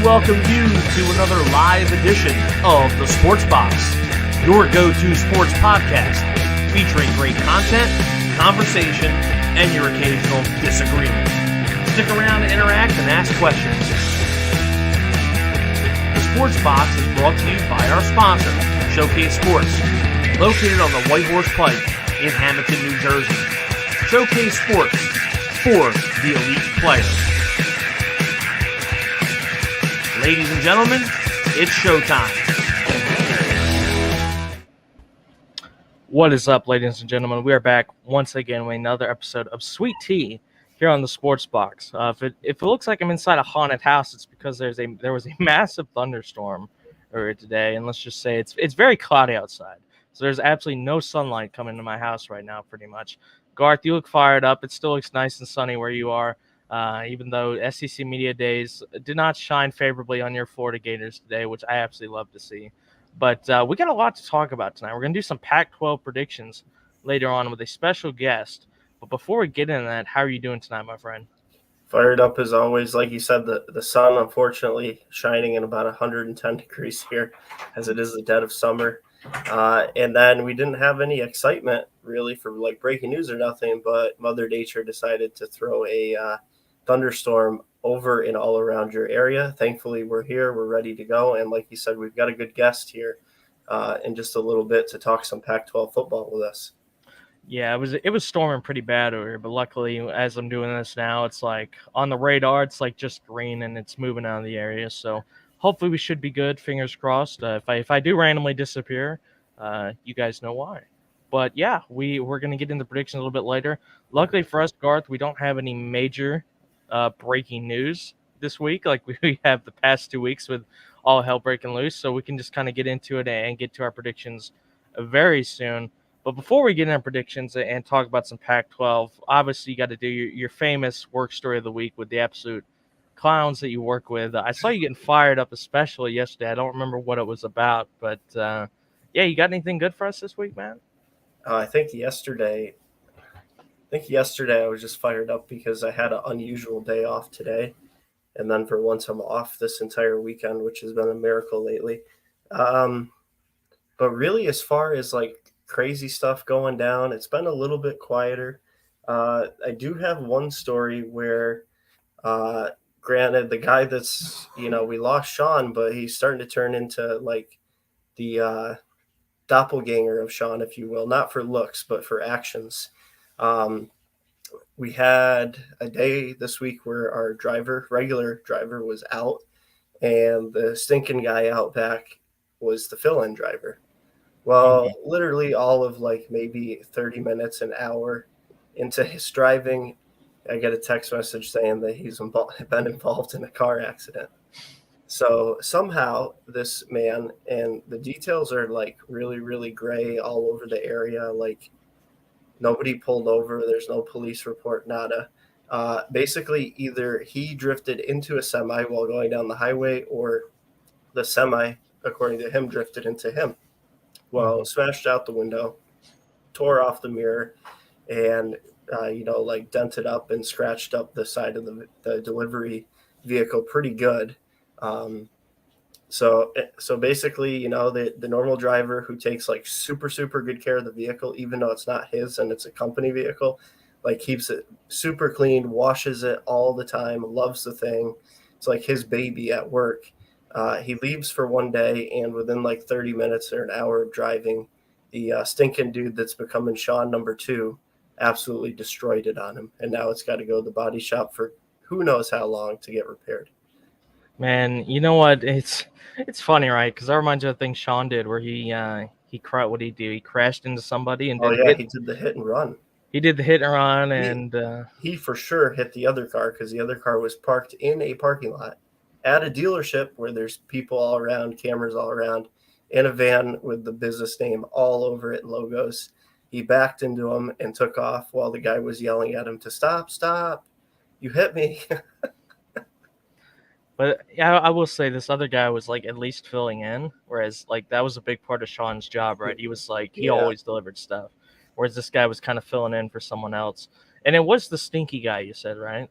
welcome you to another live edition of the Sports Box, your go-to sports podcast featuring great content, conversation, and your occasional disagreement. Stick around to interact and ask questions. The Sports Box is brought to you by our sponsor, Showcase Sports, located on the White Horse Pike in Hamilton, New Jersey. Showcase Sports for the elite player. Ladies and gentlemen, it's showtime. What is up, ladies and gentlemen? We are back once again with another episode of Sweet Tea here on the Sports Box. If it looks like I'm inside a haunted house, it's because there was a massive thunderstorm earlier today, and let's just say it's very cloudy outside. So there's absolutely no sunlight coming into my house right now, pretty much. Garth, you look fired up. It still looks nice and sunny where you are. Even though SEC Media Days did not shine favorably on your Florida Gators today, which I absolutely love to see. But we got a lot to talk about tonight. We're going to do some Pac-12 predictions later on with a special guest. But before we get into that, how are you doing tonight, my friend? Fired up as always. Like you said, the sun, unfortunately, shining in about 110 degrees here as it is the dead of summer. And then we didn't have any excitement really for like breaking news or nothing, but Mother Nature decided to throw a thunderstorm over and all around your area. Thankfully, we're here. We're ready to go. And like you said, we've got a good guest here in just a little bit to talk some Pac-12 football with us. Yeah, it was storming pretty bad over here, but luckily, as I'm doing this now, it's like on the radar. It's like just green and it's moving out of the area. So hopefully, we should be good. Fingers crossed. If I do randomly disappear, you guys know why. But yeah, we're gonna get into predictions a little bit later. Luckily for us, Garth, we don't have any major breaking news this week like we have the past 2 weeks with all hell breaking loose. So we can just kind of get into it and get to our predictions very soon. But before we get into predictions and talk about some Pac-12, obviously you got to do your famous work story of the week with the absolute clowns that you work with. I saw you getting fired up, especially yesterday. I don't remember what it was about, but yeah, you got anything good for us this week, man? I think yesterday I was just fired up because I had an unusual day off today, and then for once I'm off this entire weekend, which has been a miracle lately. But really, as far as like crazy stuff going down, it's been a little bit quieter. I do have one story where, granted, the guy that's, we lost Sean, but he's starting to turn into like the doppelganger of Sean, if you will, not for looks, but for actions. We had a day this week where our regular driver, was out, and the stinking guy out back was the fill-in driver. Well, literally all of like maybe 30 minutes, an hour into his driving, I get a text message saying that he's been involved in a car accident. So somehow this man, and the details are like really, really gray all over the area. Like nobody pulled over. There's no police report, nada. Basically, either he drifted into a semi while going down the highway, or the semi, according to him, drifted into him. Well, smashed out the window, tore off the mirror, and like dented up and scratched up the side of the delivery vehicle pretty good. So basically, the normal driver who takes like super, super good care of the vehicle, even though it's not his and it's a company vehicle, like keeps it super clean, washes it all the time, loves the thing. It's like his baby at work. He leaves for one day, and within like 30 minutes or an hour of driving, the stinking dude that's becoming Sean number 2 absolutely destroyed it on him. And now it's got to go to the body shop for who knows how long to get repaired. Man, you know what? It's funny, right? Because that reminds me of the thing Sean did where what did he do? He crashed into somebody and he did the hit and run. He did the hit and run, and he for sure hit the other car because the other car was parked in a parking lot at a dealership where there's people all around, cameras all around, in a van with the business name all over it, logos. He backed into him and took off while the guy was yelling at him to stop, you hit me. But yeah, I will say this other guy was like at least filling in, whereas like that was a big part of Sean's job, right? He was like he always delivered stuff, whereas this guy was kind of filling in for someone else. And it was the stinky guy, you said, right?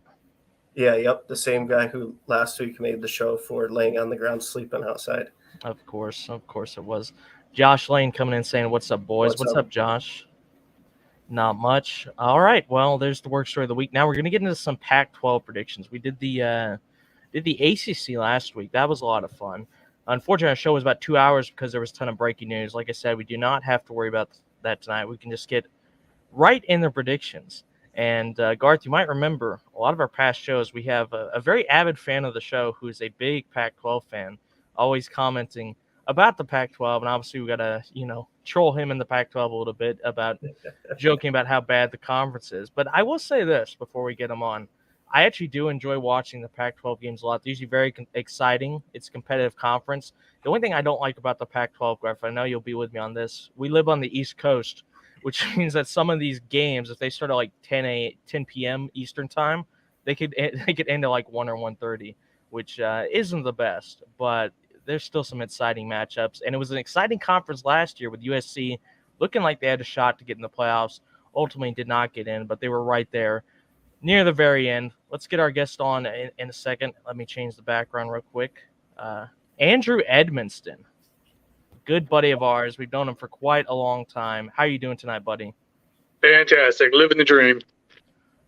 Yeah, yep, the same guy who last week made the show for laying on the ground sleeping outside. Of course it was. Josh Lane coming in saying, "What's up, boys? What's up, Josh?" Not much. All right, well, there's the work story of the week. Now we're gonna get into some Pac-12 predictions. We did the ACC last week. That was a lot of fun. Unfortunately, our show was about 2 hours because there was a ton of breaking news. Like I said, we do not have to worry about that tonight. We can just get right in the predictions. And Garth, you might remember a lot of our past shows, we have a very avid fan of the show who is a big Pac-12 fan, always commenting about the Pac-12. And obviously we got to, troll him in the Pac-12 a little bit about joking about how bad the conference is. But I will say this before we get him on. I actually do enjoy watching the Pac-12 games a lot. They're usually very exciting. It's a competitive conference. The only thing I don't like about the Pac-12, Garth, I know you'll be with me on this, we live on the East Coast, which means that some of these games, if they start at like 10 p.m. Eastern time, they could end at like 1 or 1:30, which isn't the best, but there's still some exciting matchups. And it was an exciting conference last year with USC looking like they had a shot to get in the playoffs. Ultimately did not get in, but they were right there near the very end. Let's get our guest on in a second. Let me change the background real quick. Andrew Edmonston. Good buddy of ours. We've known him for quite a long time. How are you doing tonight, buddy? Fantastic. Living the dream.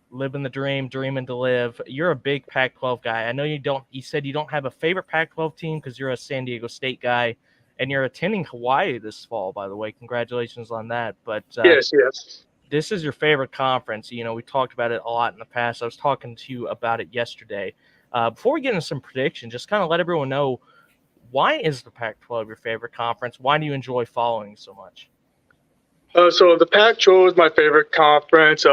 Living the dream, dreaming to live. You're a big Pac-12 guy. I know you said you don't have a favorite Pac-12 team because you're a San Diego State guy. and you're attending Hawaii this fall, by the way. Congratulations on that. But Yes. this is your favorite conference. You know, we talked about it a lot in the past. I was talking to you about it yesterday. Before we get into some predictions, just kind of let everyone know, why is the Pac-12 your favorite conference? Why do you enjoy following so much? So the Pac-12 is my favorite conference,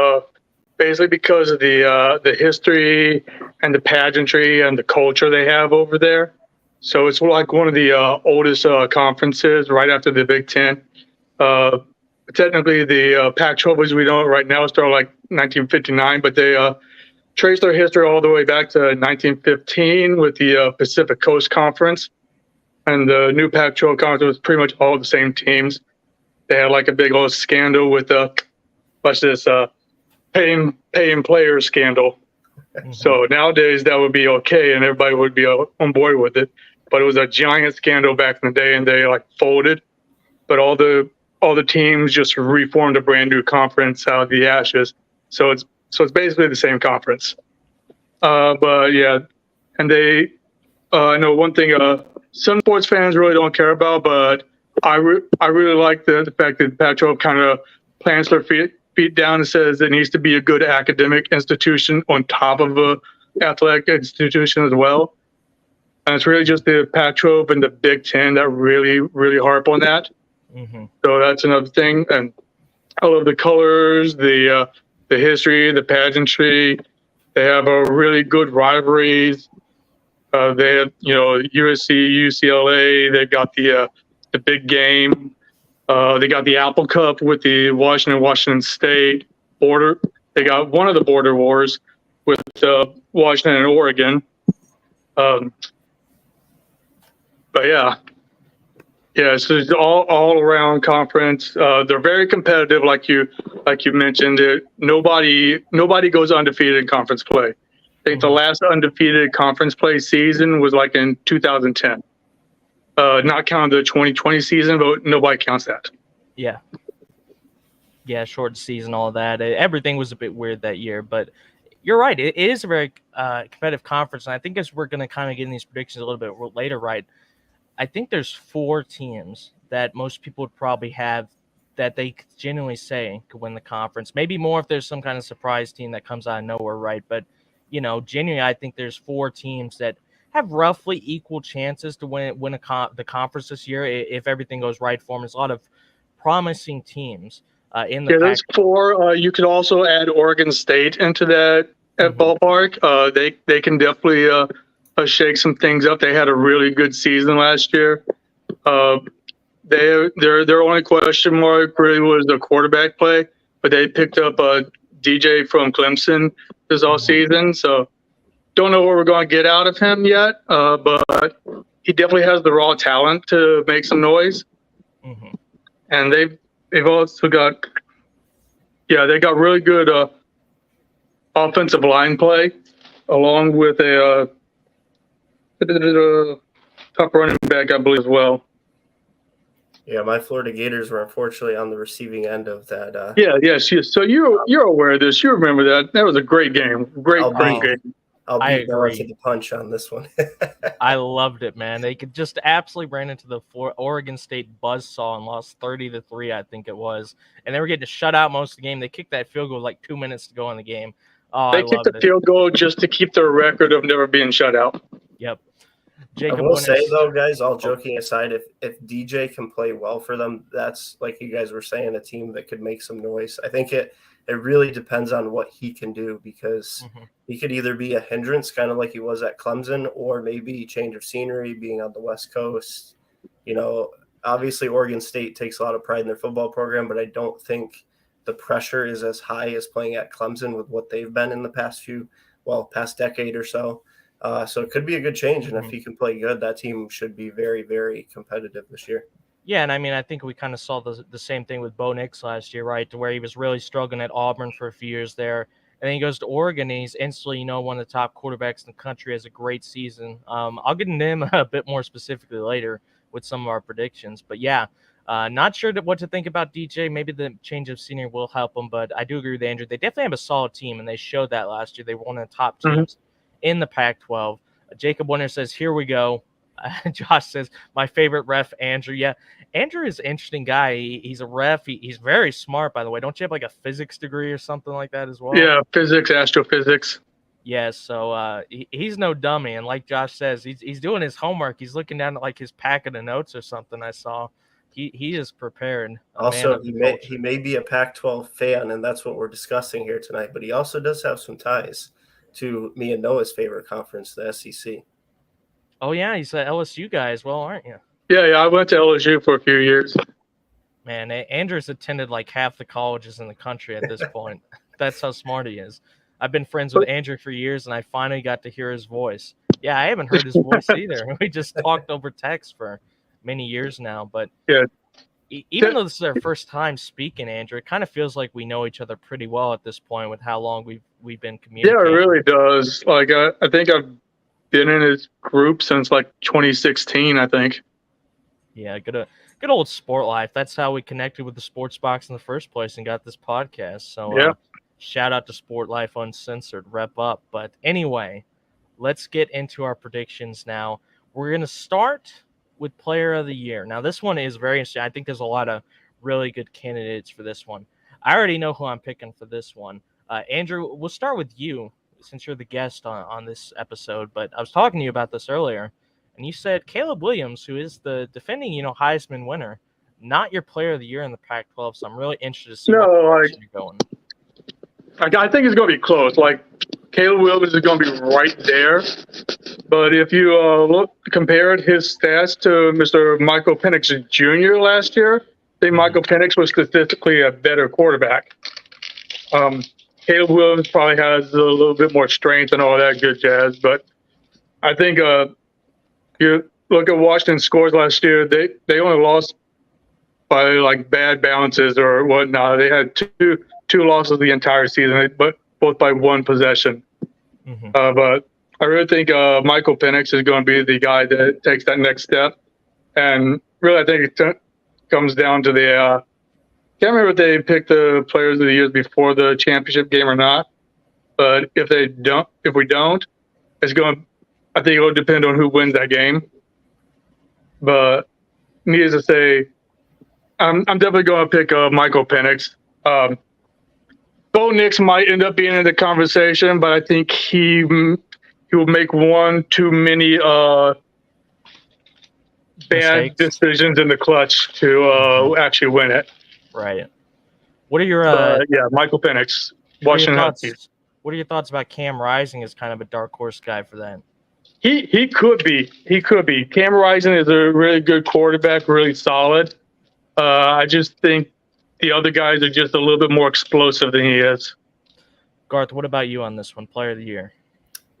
basically because of the history and the pageantry and the culture they have over there. So it's like one of the oldest conferences, right after the Big Ten. Technically, the Pac-12, as we know it right now, started like 1959, but they trace their history all the way back to 1915 with the Pacific Coast Conference. And the new Pac-12 conference was pretty much all the same teams. They had like a big old scandal with paying players scandal. Mm-hmm. So nowadays that would be okay and everybody would be on board with it. But it was a giant scandal back in the day, and they like folded. But all the teams just reformed a brand new conference out of the ashes. So it's basically the same conference. But yeah, and they I know one thing some sports fans really don't care about, but I really like the fact that Pac-12 kind of plants their feet down and says it needs to be a good academic institution on top of a athletic institution as well. And it's really just the Pac-12 and the Big Ten that really, really harp on that. Mm-hmm. So that's another thing. And I love the colors, the history, the pageantry. They have a really good rivalries. They have, USC, UCLA. They got the big game. They got the Apple Cup with the Washington State border. They got one of the border wars with Washington and Oregon. But yeah, so it's all around conference. They're very competitive, like you mentioned. Nobody goes undefeated in conference play. I think the last undefeated conference play season was like in 2010. Not counting the 2020 season, but nobody counts that. Yeah, short season, all that. Everything was a bit weird that year, but you're right. It is a very competitive conference, and I think as we're going to kind of get in these predictions a little bit later, right, I think there's 4 teams that most people would probably have that they genuinely say could win the conference. Maybe more if there's some kind of surprise team that comes out of nowhere, right? But, genuinely, I think there's 4 teams that have roughly equal chances to win the conference this year if everything goes right for them. There's a lot of promising teams in the Pac. There's 4. You could also add Oregon State into that ballpark. They can definitely shake some things up. They had a really good season last year. Their only question mark really was the quarterback play, but they picked up a DJ from Clemson this all season. So don't know what we're going to get out of him yet, but he definitely has the raw talent to make some noise. Mm-hmm. And they've also got, they got really good offensive line play, along with a top running back, I believe, as well. Yeah, my Florida Gators were unfortunately on the receiving end of that. Yes. So you're aware of this. You remember that. That was a great game. Great game. I'll beat Noah to the punch on this one. I loved it, man. They could just absolutely ran into the Oregon State buzzsaw and lost 30-3, I think it was. And they were getting shut out most of the game. They kicked that field goal with like 2 minutes to go in the game. Oh, they kicked the field goal just to keep their record of never being shut out. Yep. Jacob, I will say, though, guys, all joking aside, if DJ can play well for them, that's, like you guys were saying, a team that could make some noise. I think it really depends on what he can do, because he could either be a hindrance, kind of like he was at Clemson, or maybe change of scenery, being on the West Coast. Obviously Oregon State takes a lot of pride in their football program, but I don't think the pressure is as high as playing at Clemson with what they've been in the past decade or so. So it could be a good change, and if he can play good, that team should be very, very competitive this year. Yeah, and I mean, I think we kind of saw the same thing with Bo Nix last year, right, to where he was really struggling at Auburn for a few years there, and then he goes to Oregon, and he's instantly, one of the top quarterbacks in the country, has a great season. I'll get into him a bit more specifically later with some of our predictions, but yeah, not sure what to think about DJ. Maybe the change of scenery will help him, but I do agree with Andrew. They definitely have a solid team, and they showed that last year. They were one of the top teams in the Pac-12. Jacob Winter says, here we go. Josh says, my favorite ref, Andrew. Yeah, Andrew is an interesting guy. He's a ref. He's very smart, by the way. Don't you have like a physics degree or something like that as well? Yeah, physics, astrophysics. Yeah, so he's no dummy. And like Josh says, he's doing his homework. He's looking down at like his packet of notes or something I saw. He is prepared. Also, he may be a Pac-12 fan, and that's what we're discussing here tonight. But he also does have some ties to me and Noah's favorite conference, the SEC. Oh yeah, he's an LSU guy as well, aren't you? Yeah, I went to LSU for a few years. Man, Andrew's attended like half the colleges in the country at this point. That's how smart he is. I've been friends with Andrew for years, and I finally got to hear his voice. Yeah, I haven't heard his voice either. We just talked over text for many years now. But yeah, even though this is our first time speaking, Andrew, it kind of feels like we know each other pretty well at this point with how long we've been communicating. Yeah, it really does. Like I think I've been in his group since like 2016, I think. Yeah, good old sport life. That's how we connected with the Sports Box in the first place and got this podcast. So yeah. Shout out to Sport Life Uncensored, rep up. But anyway, let's get into our predictions now. We're going to start with Player of the Year. Now, this one is very interesting. I think there's a lot of really good candidates for this one. I already know who I'm picking for this one. Andrew, we'll start with you since you're the guest on this episode. But I was talking to you about this earlier, and you said Caleb Williams, who is the defending, Heisman winner, not your Player of the Year in the Pac-12. So I'm really interested to see where you're going. I think it's going to be close. Like, Caleb Williams is going to be right there. But if you compared his stats to Mr. Michael Penix Jr. last year, I think Michael Penix was statistically a better quarterback. Caleb Williams probably has a little bit more strength and all that good jazz. But I think you look at Washington's scores last year, they only lost by like bad bounces or whatnot. They had two losses the entire season, but both by one possession. Mm-hmm. But I really think Michael Penix is going to be the guy that takes that next step. And really, I think it comes down to the can't remember if they picked the players of the years before the championship game or not. But if we don't, it's going. I think it will depend on who wins that game. But needless to say, I'm definitely going to pick Michael Penix. Bo Nix might end up being in the conversation, but I think he will make one too many bad decisions in the clutch to actually win it. Right. What are your Michael Penix, Washington Huskies. What are your thoughts about Cam Rising as kind of a dark horse guy for that? He could be. He could be. Cam Rising is a really good quarterback, really solid. I just think the other guys are just a little bit more explosive than he is. Garth, what about you on this one, Player of the Year?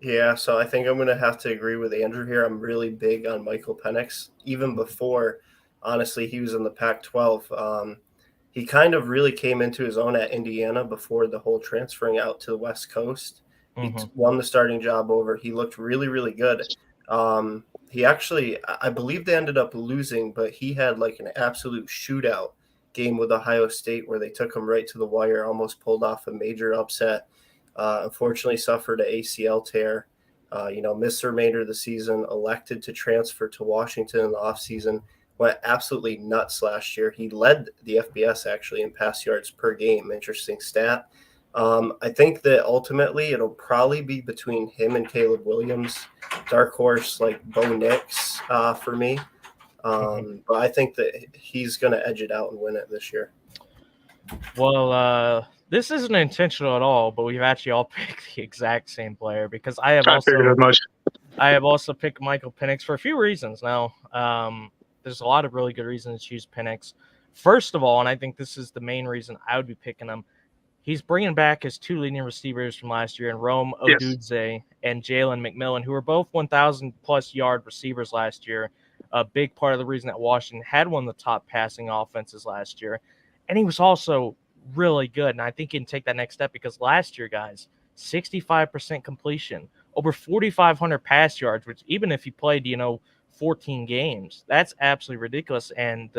Yeah, so I think I'm going to have to agree with Andrew here. I'm really big on Michael Penix. Even before, honestly, he was in the Pac-12. He kind of really came into his own at Indiana before the whole transferring out to the West Coast. He won the starting job over. He looked really, really good. He actually, I believe they ended up losing, but he had like an absolute shootout game with Ohio State where they took him right to the wire, almost pulled off a major upset. Unfortunately suffered an ACL tear, missed the remainder of the season, elected to transfer to Washington in the offseason, went absolutely nuts last year. He led the FBS actually in pass yards per game. Interesting stat. I think that ultimately it'll probably be between him and Caleb Williams, dark horse like Bo Nix for me. But I think that he's going to edge it out and win it this year. Well, this isn't intentional at all, but we've actually all picked the exact same player because I have also picked Michael Penix for a few reasons. Now, there's a lot of really good reasons to choose Penix. First of all, and I think this is the main reason I would be picking him, he's bringing back his two leading receivers from last year in Rome Odudze and Jalen McMillan, who were both 1,000-plus yard receivers last year. A big part of the reason that Washington had one of the top passing offenses last year. And he was also really good. And I think he can take that next step because last year, guys, 65% completion, over 4,500 pass yards, which even if he played, 14 games, that's absolutely ridiculous. And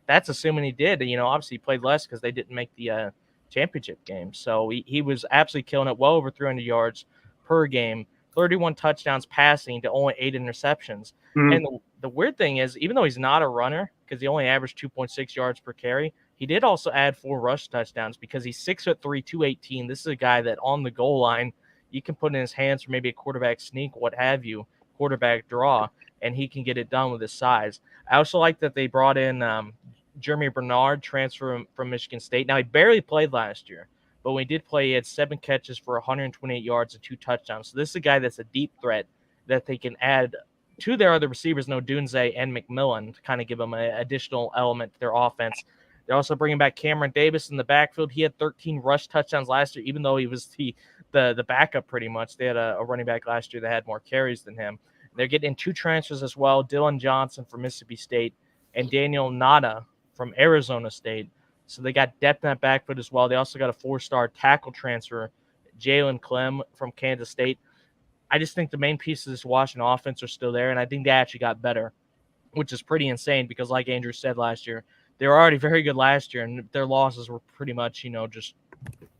that's assuming he did. Obviously he played less because they didn't make the championship game. So he was absolutely killing it, well over 300 yards per game, 31 touchdowns passing to only 8 interceptions. Mhm. And the weird thing is, even though he's not a runner, because he only averaged 2.6 yards per carry, he did also add 4 rush touchdowns because he's 6'3", 218. This is a guy that on the goal line, you can put in his hands for maybe a quarterback sneak, what have you, quarterback draw, and he can get it done with his size. I also like that they brought in Jeremy Bernard, transfer from Michigan State. Now, he barely played last year, but when he did play, he had 7 catches for 128 yards and 2 touchdowns. So this is a guy that's a deep threat that they can add to their other receivers, Dunze and McMillan, to kind of give them an additional element to their offense. They're also bringing back Cameron Davis in the backfield. He had 13 rush touchdowns last year, even though he was the backup pretty much. They had a running back last year that had more carries than him. They're getting 2 transfers as well, Dylan Johnson from Mississippi State and Daniel Nada from Arizona State. So they got depth in that backfield as well. They also got a 4-star tackle transfer, Jalen Clem from Kansas State. I just think the main pieces of this Washington offense are still there, and I think they actually got better, which is pretty insane because, like Andrew said last year, they were already very good last year, and their losses were pretty much, just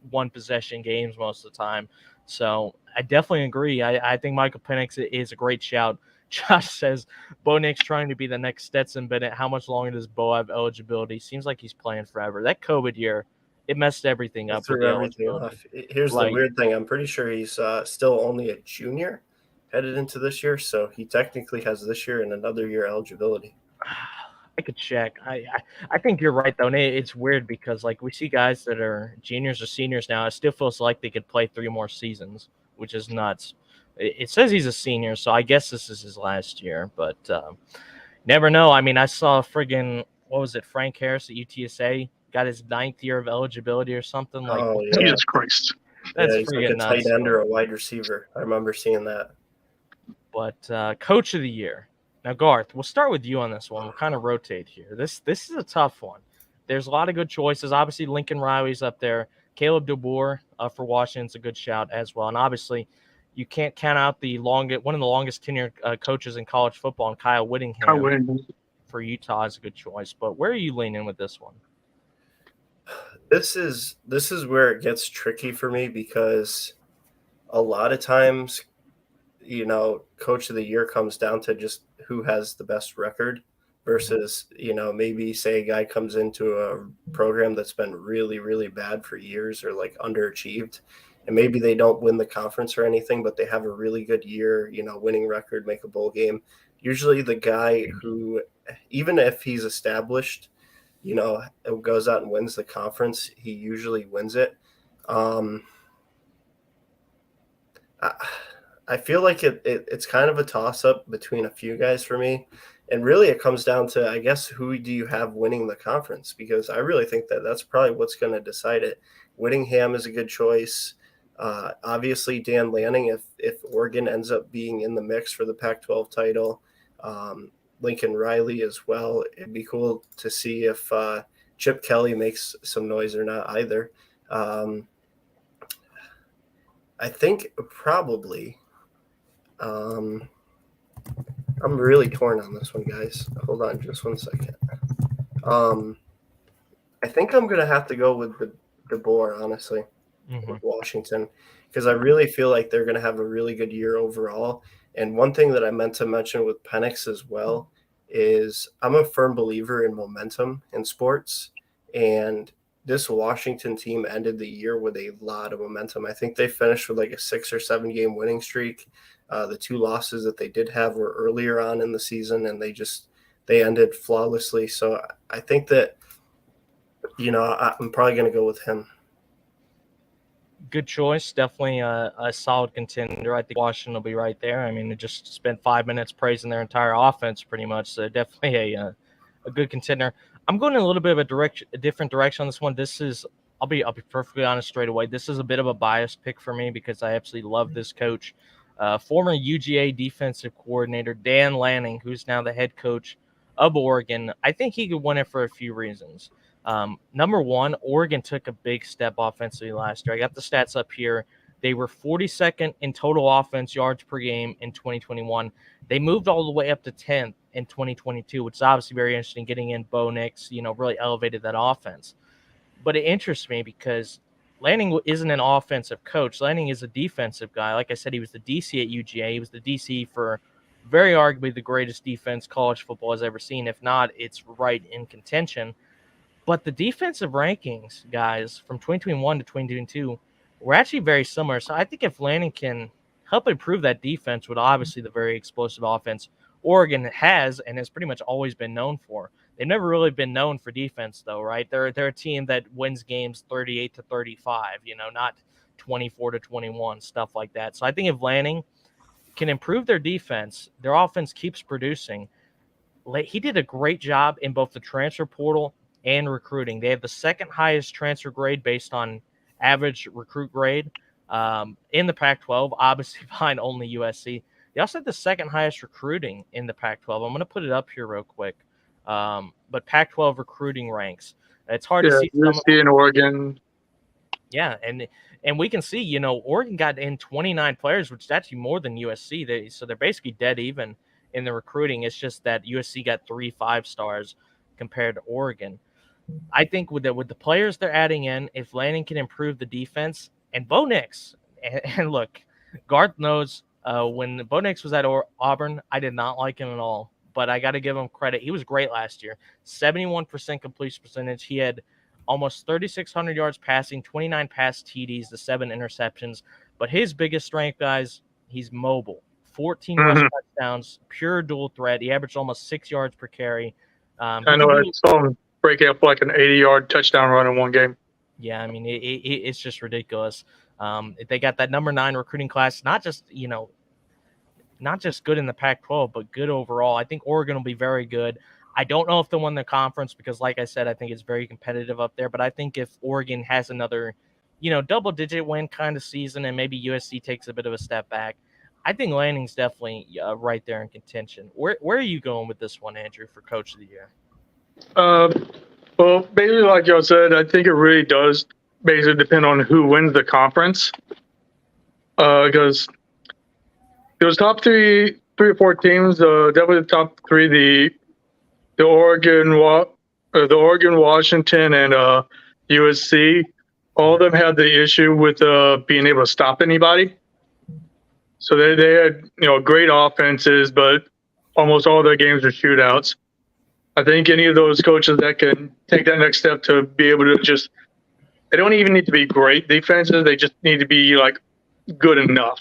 one-possession games most of the time. So I definitely agree. I think Michael Penix is a great shout. Josh says, Bo Nix trying to be the next Stetson Bennett. How much longer does Bo have eligibility? Seems like he's playing forever. That COVID year, it messed everything up. Threw everything off. Here's the weird thing. I'm pretty sure he's still only a junior headed into this year, so he technically has this year and another year eligibility. I could check. I think you're right, though. And it's weird because, we see guys that are juniors or seniors now. It still feels like they could play 3 more seasons, which is nuts. It says he's a senior, so I guess this is his last year. But never know. I mean, I saw Frank Harris at UTSA got his 9th year of eligibility or something. Jesus Christ. That's he's like a nuts, tight end or a wide receiver. I remember seeing that. But Coach of the Year. Now, Garth, we'll start with you on this one. We'll kind of rotate here. This is a tough one. There's a lot of good choices. Obviously, Lincoln Riley's up there. Caleb DeBoer for Washington's a good shout as well. And obviously, you can't count out one of the longest tenured coaches in college football, and Kyle Whittingham for Utah is a good choice. But where are you leaning with this one? This is where it gets tricky for me because a lot of times, Coach of the Year comes down to just who has the best record versus, maybe say a guy comes into a program that's been really, really bad for years or underachieved. And maybe they don't win the conference or anything, but they have a really good year, winning record, make a bowl game. Usually the guy who, even if he's established, goes out and wins the conference, he usually wins it. I feel like it's kind of a toss-up between a few guys for me. And really it comes down to, I guess, who do you have winning the conference? Because I really think that's probably what's going to decide it. Whittingham is a good choice. Obviously, Dan Lanning, if Oregon ends up being in the mix for the Pac-12 title, Lincoln Riley as well. It'd be cool to see if Chip Kelly makes some noise or not either. I think probably I'm really torn on this one, guys. Hold on just one second. I think I'm going to have to go with the DeBoer, honestly. With Washington, because I really feel like they're going to have a really good year overall. And one thing that I meant to mention with Penix as well is I'm a firm believer in momentum in sports, and this Washington team ended the year with a lot of momentum. I think they finished with a 6 or 7 game winning streak. The 2 losses that they did have were earlier on in the season, and they ended flawlessly. So I think that, I'm probably going to go with him. Good choice. Definitely a solid contender. I think Washington will be right there. I mean, they just spent 5 minutes praising their entire offense pretty much. So definitely a good contender. I'm going in a little bit of a different direction on this one. I'll be perfectly honest straight away. This is a bit of a biased pick for me because I absolutely love this coach. Former UGA defensive coordinator Dan Lanning, who's now the head coach of Oregon. I think he could win it for a few reasons. Number one, Oregon took a big step offensively last year. I got the stats up here. They were 42nd in total offense yards per game in 2021. They moved all the way up to 10th in 2022, which is obviously very interesting. Getting in Bo Nix, really elevated that offense. But it interests me because Lanning isn't an offensive coach. Lanning is a defensive guy. Like I said, he was the DC at UGA. He was the DC for very arguably the greatest defense college football has ever seen. If not, it's right in contention. But the defensive rankings, guys, from 2021 to 2022 were actually very similar. So I think if Lanning can help improve that defense with obviously the very explosive offense Oregon has and has pretty much always been known for. They've never really been known for defense, though, right? They're a team that wins games 38-35, not 24-21, stuff like that. So I think if Lanning can improve their defense, their offense keeps producing. He did a great job in both the transfer portal and recruiting. They have the second highest transfer grade based on average recruit grade in the Pac-12, obviously behind only USC. They also have the second highest recruiting in the Pac-12. I'm going to put it up here real quick. But Pac-12 recruiting ranks. It's hard to see. USC in Oregon. Yeah, and we can see, Oregon got in 29 players, which is actually more than USC. So they're basically dead even in the recruiting. It's just that USC got 3 5-stars compared to Oregon. I think with the players they're adding in, if Lanning can improve the defense, and Bo Nix, and look, Garth knows when Bo Nix was at Auburn, I did not like him at all. But I got to give him credit. He was great last year. 71% completion percentage. He had almost 3,600 yards passing, 29 pass TDs, the 7 interceptions. But his biggest strength, guys, he's mobile. 14 rush touchdowns, pure dual threat. He averaged almost 6 yards per carry. I know. I saw him break out for like an 80-yard touchdown run in one game. Yeah, I mean, it's just ridiculous. They got that number 9 recruiting class, not just good in the Pac-12, but good overall. I think Oregon will be very good. I don't know if they'll win the conference because, like I said, I think it's very competitive up there. But I think if Oregon has another, double-digit win kind of season and maybe USC takes a bit of a step back, I think Lanning's definitely right there in contention. Where are you going with this one, Andrew, for Coach of the Year? Well, basically, like y'all said, I think it really does basically depend on who wins the conference. Because there was top three or four teams. Definitely the top 3: the Oregon, Washington, and USC. All of them had the issue with being able to stop anybody. So they had great offenses, but almost all their games are shootouts. I think any of those coaches that can take that next step to be able to they don't even need to be great defenses. They just need to be like good enough.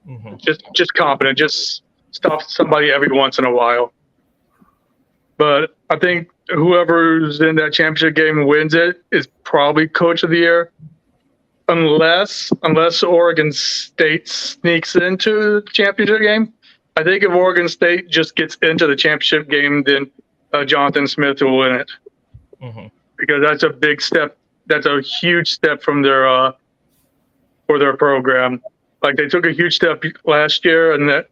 Mm-hmm. Just competent, just stop somebody every once in a while. But I think whoever's in that championship game and wins it is probably Coach of the Year, unless Oregon State sneaks into the championship game. I think if Oregon State just gets into the championship game, then Jonathan Smith will win it. Mm-hmm. Because that's a big step. That's a huge step from for their program. Like they took a huge step last year, and now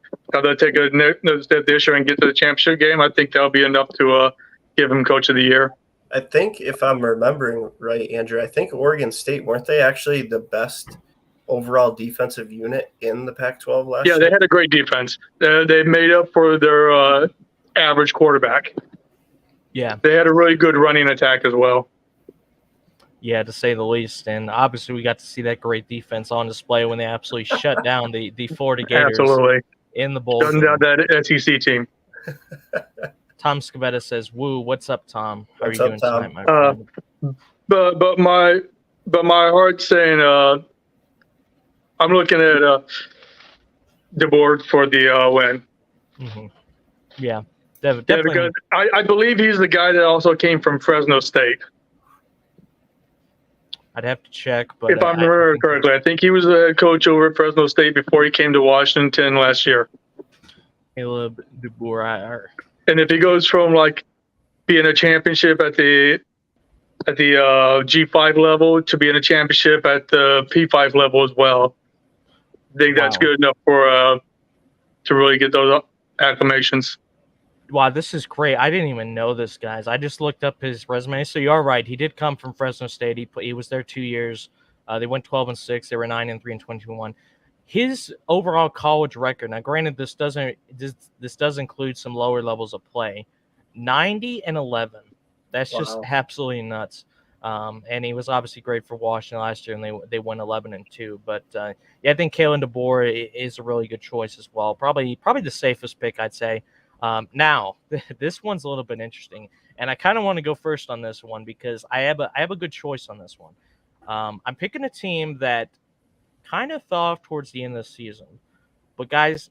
they'll take another step this year and get to the championship game. I think that'll be enough to give him Coach of the Year. I think if I'm remembering right, Andrew, I think Oregon State, weren't they actually the best overall defensive unit in the Pac-12 last year? Yeah, they had a great defense. They made up for their average quarterback. Yeah. They had a really good running attack as well. Yeah, to say the least. And obviously we got to see that great defense on display when they absolutely shut down the Florida Gators. Absolutely. In the bowl. Shutting down that SEC team. Tom Scavetta says, "Woo, what's up, Tom? How what's are you up, doing Tom? tonight, my friend?" But my heart's saying I'm looking at the board for the win. Mm-hmm. Yeah, yeah, definitely. because I believe he's the guy that also came from Fresno State. I'd have to check, but if I remember correctly, I think he was a coach over at Fresno State before he came to Washington last year. Caleb DeBoer. And if he goes from like being a championship at the G5 level to being a championship at the P5 level as well, I think that's good enough for to really get those acclamations. Wow, this is great. I didn't even know this, guys. I just looked up his resume. So you are right. He did come from Fresno State. He was there 2 years. They went 12-6. They were 9-3 in 2021. His overall college record. Now, granted, this does include some lower levels of play. 90-11. That's just absolutely nuts. And he was obviously great for Washington last year, and they won 11-2. But yeah, I think Kalen DeBoer is a really good choice as well. Probably the safest pick, I'd say. Now, this one's a little bit interesting, and I kind of want to go first on this one because I have a good choice on this one. I'm picking a team that kind of fell off towards the end of the season, but guys,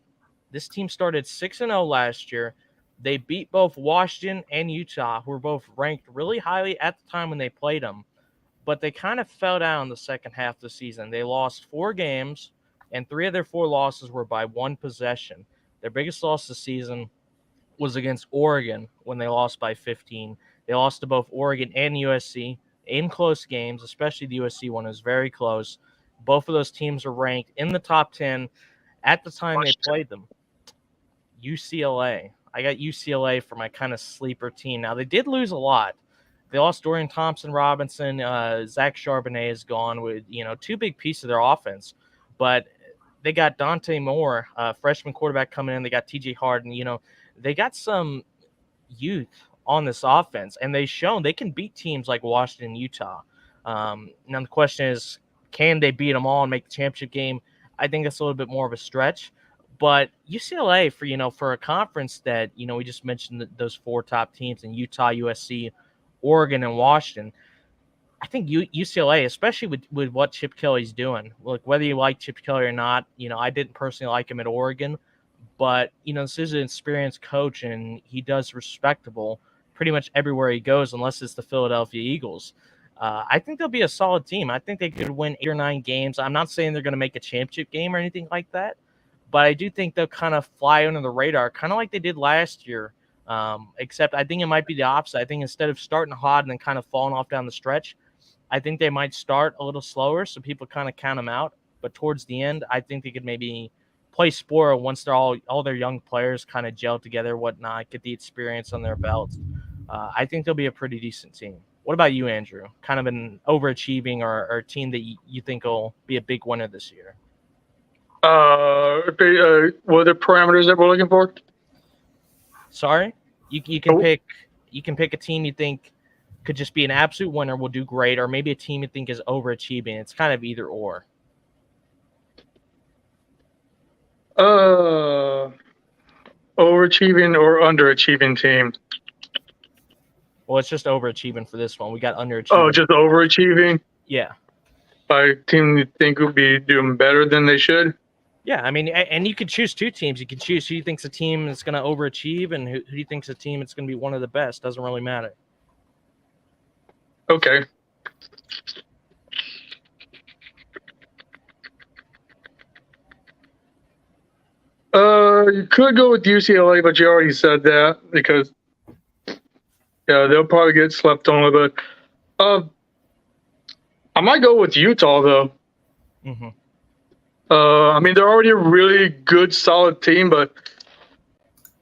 this team started 6-0 last year. They beat both Washington and Utah, who were both ranked really highly at the time when they played them, but they kind of fell down the second half of the season. They lost 4 games, and 3 of their 4 losses were by 1 possession. Their biggest loss this season was against Oregon when they lost by 15. They lost to both Oregon and USC in close games, especially the USC one was very close. Both of those teams are ranked in the top 10 at the time they played them. UCLA. I got UCLA for my kind of sleeper team. Now, they did lose a lot. They lost Dorian Thompson-Robinson. Zach Charbonnet is gone with, 2 big pieces of their offense. But they got Dante Moore, freshman quarterback, coming in. They got TJ Harden. They got some youth on this offense, and they've shown they can beat teams like Washington and Utah. Now, the question is, can they beat them all and make the championship game? I think that's a little bit more of a stretch. But UCLA, for a conference that, we just mentioned those 4 top teams in Utah, USC, Oregon, and Washington, I think UCLA, especially with what Chip Kelly's doing, look, whether you like Chip Kelly or not, I didn't personally like him at Oregon, but, this is an experienced coach, and he does respectable pretty much everywhere he goes, unless it's the Philadelphia Eagles. I think they'll be a solid team. I think they could win 8 or 9 games. I'm not saying they're going to make a championship game or anything like that, but I do think they'll kind of fly under the radar, kind of like they did last year, except I think it might be the opposite. I think instead of starting hot and then kind of falling off down the stretch, I think they might start a little slower so people kind of count them out. But towards the end, I think they could maybe play spoil once they're all their young players kind of gel together, whatnot, get the experience on their belts. I think they'll be a pretty decent team. What about you, Andrew? Kind of an overachieving or a team that you think will be a big winner this year? What are the parameters that we're looking for? Sorry, you can pick a team you think could just be an absolute winner, will do great, or maybe a team you think is overachieving. It's kind of either or. Overachieving or underachieving team? Well, it's just overachieving for this one. We got underachieving. Oh, just overachieving? Yeah. By a team you think would be doing better than they should? Yeah, I mean, and you could choose 2 teams. You can choose who you think's a team that's going to overachieve and who you think's a team that's going to be one of the best. Doesn't really matter. Okay. You could go with UCLA, but you already said that because they'll probably get slept on a bit. I might go with Utah though. Mm-hmm. I mean, they're already a really good, solid team, but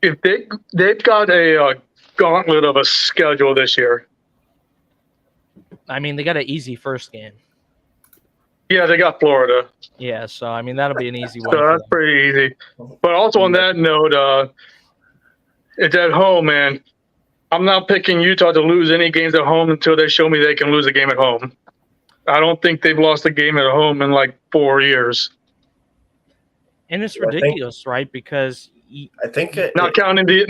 if they've got a gauntlet of a schedule this year. I mean, they got an easy first game. Yeah, they got Florida. Yeah, so I mean that'll be an easy one. So that's pretty easy. But also on that note, it's at home, man. I'm not picking Utah to lose any games at home until they show me they can lose a game at home. I don't think they've lost a game at home in like 4 years. And it's ridiculous, right? Because I think not counting the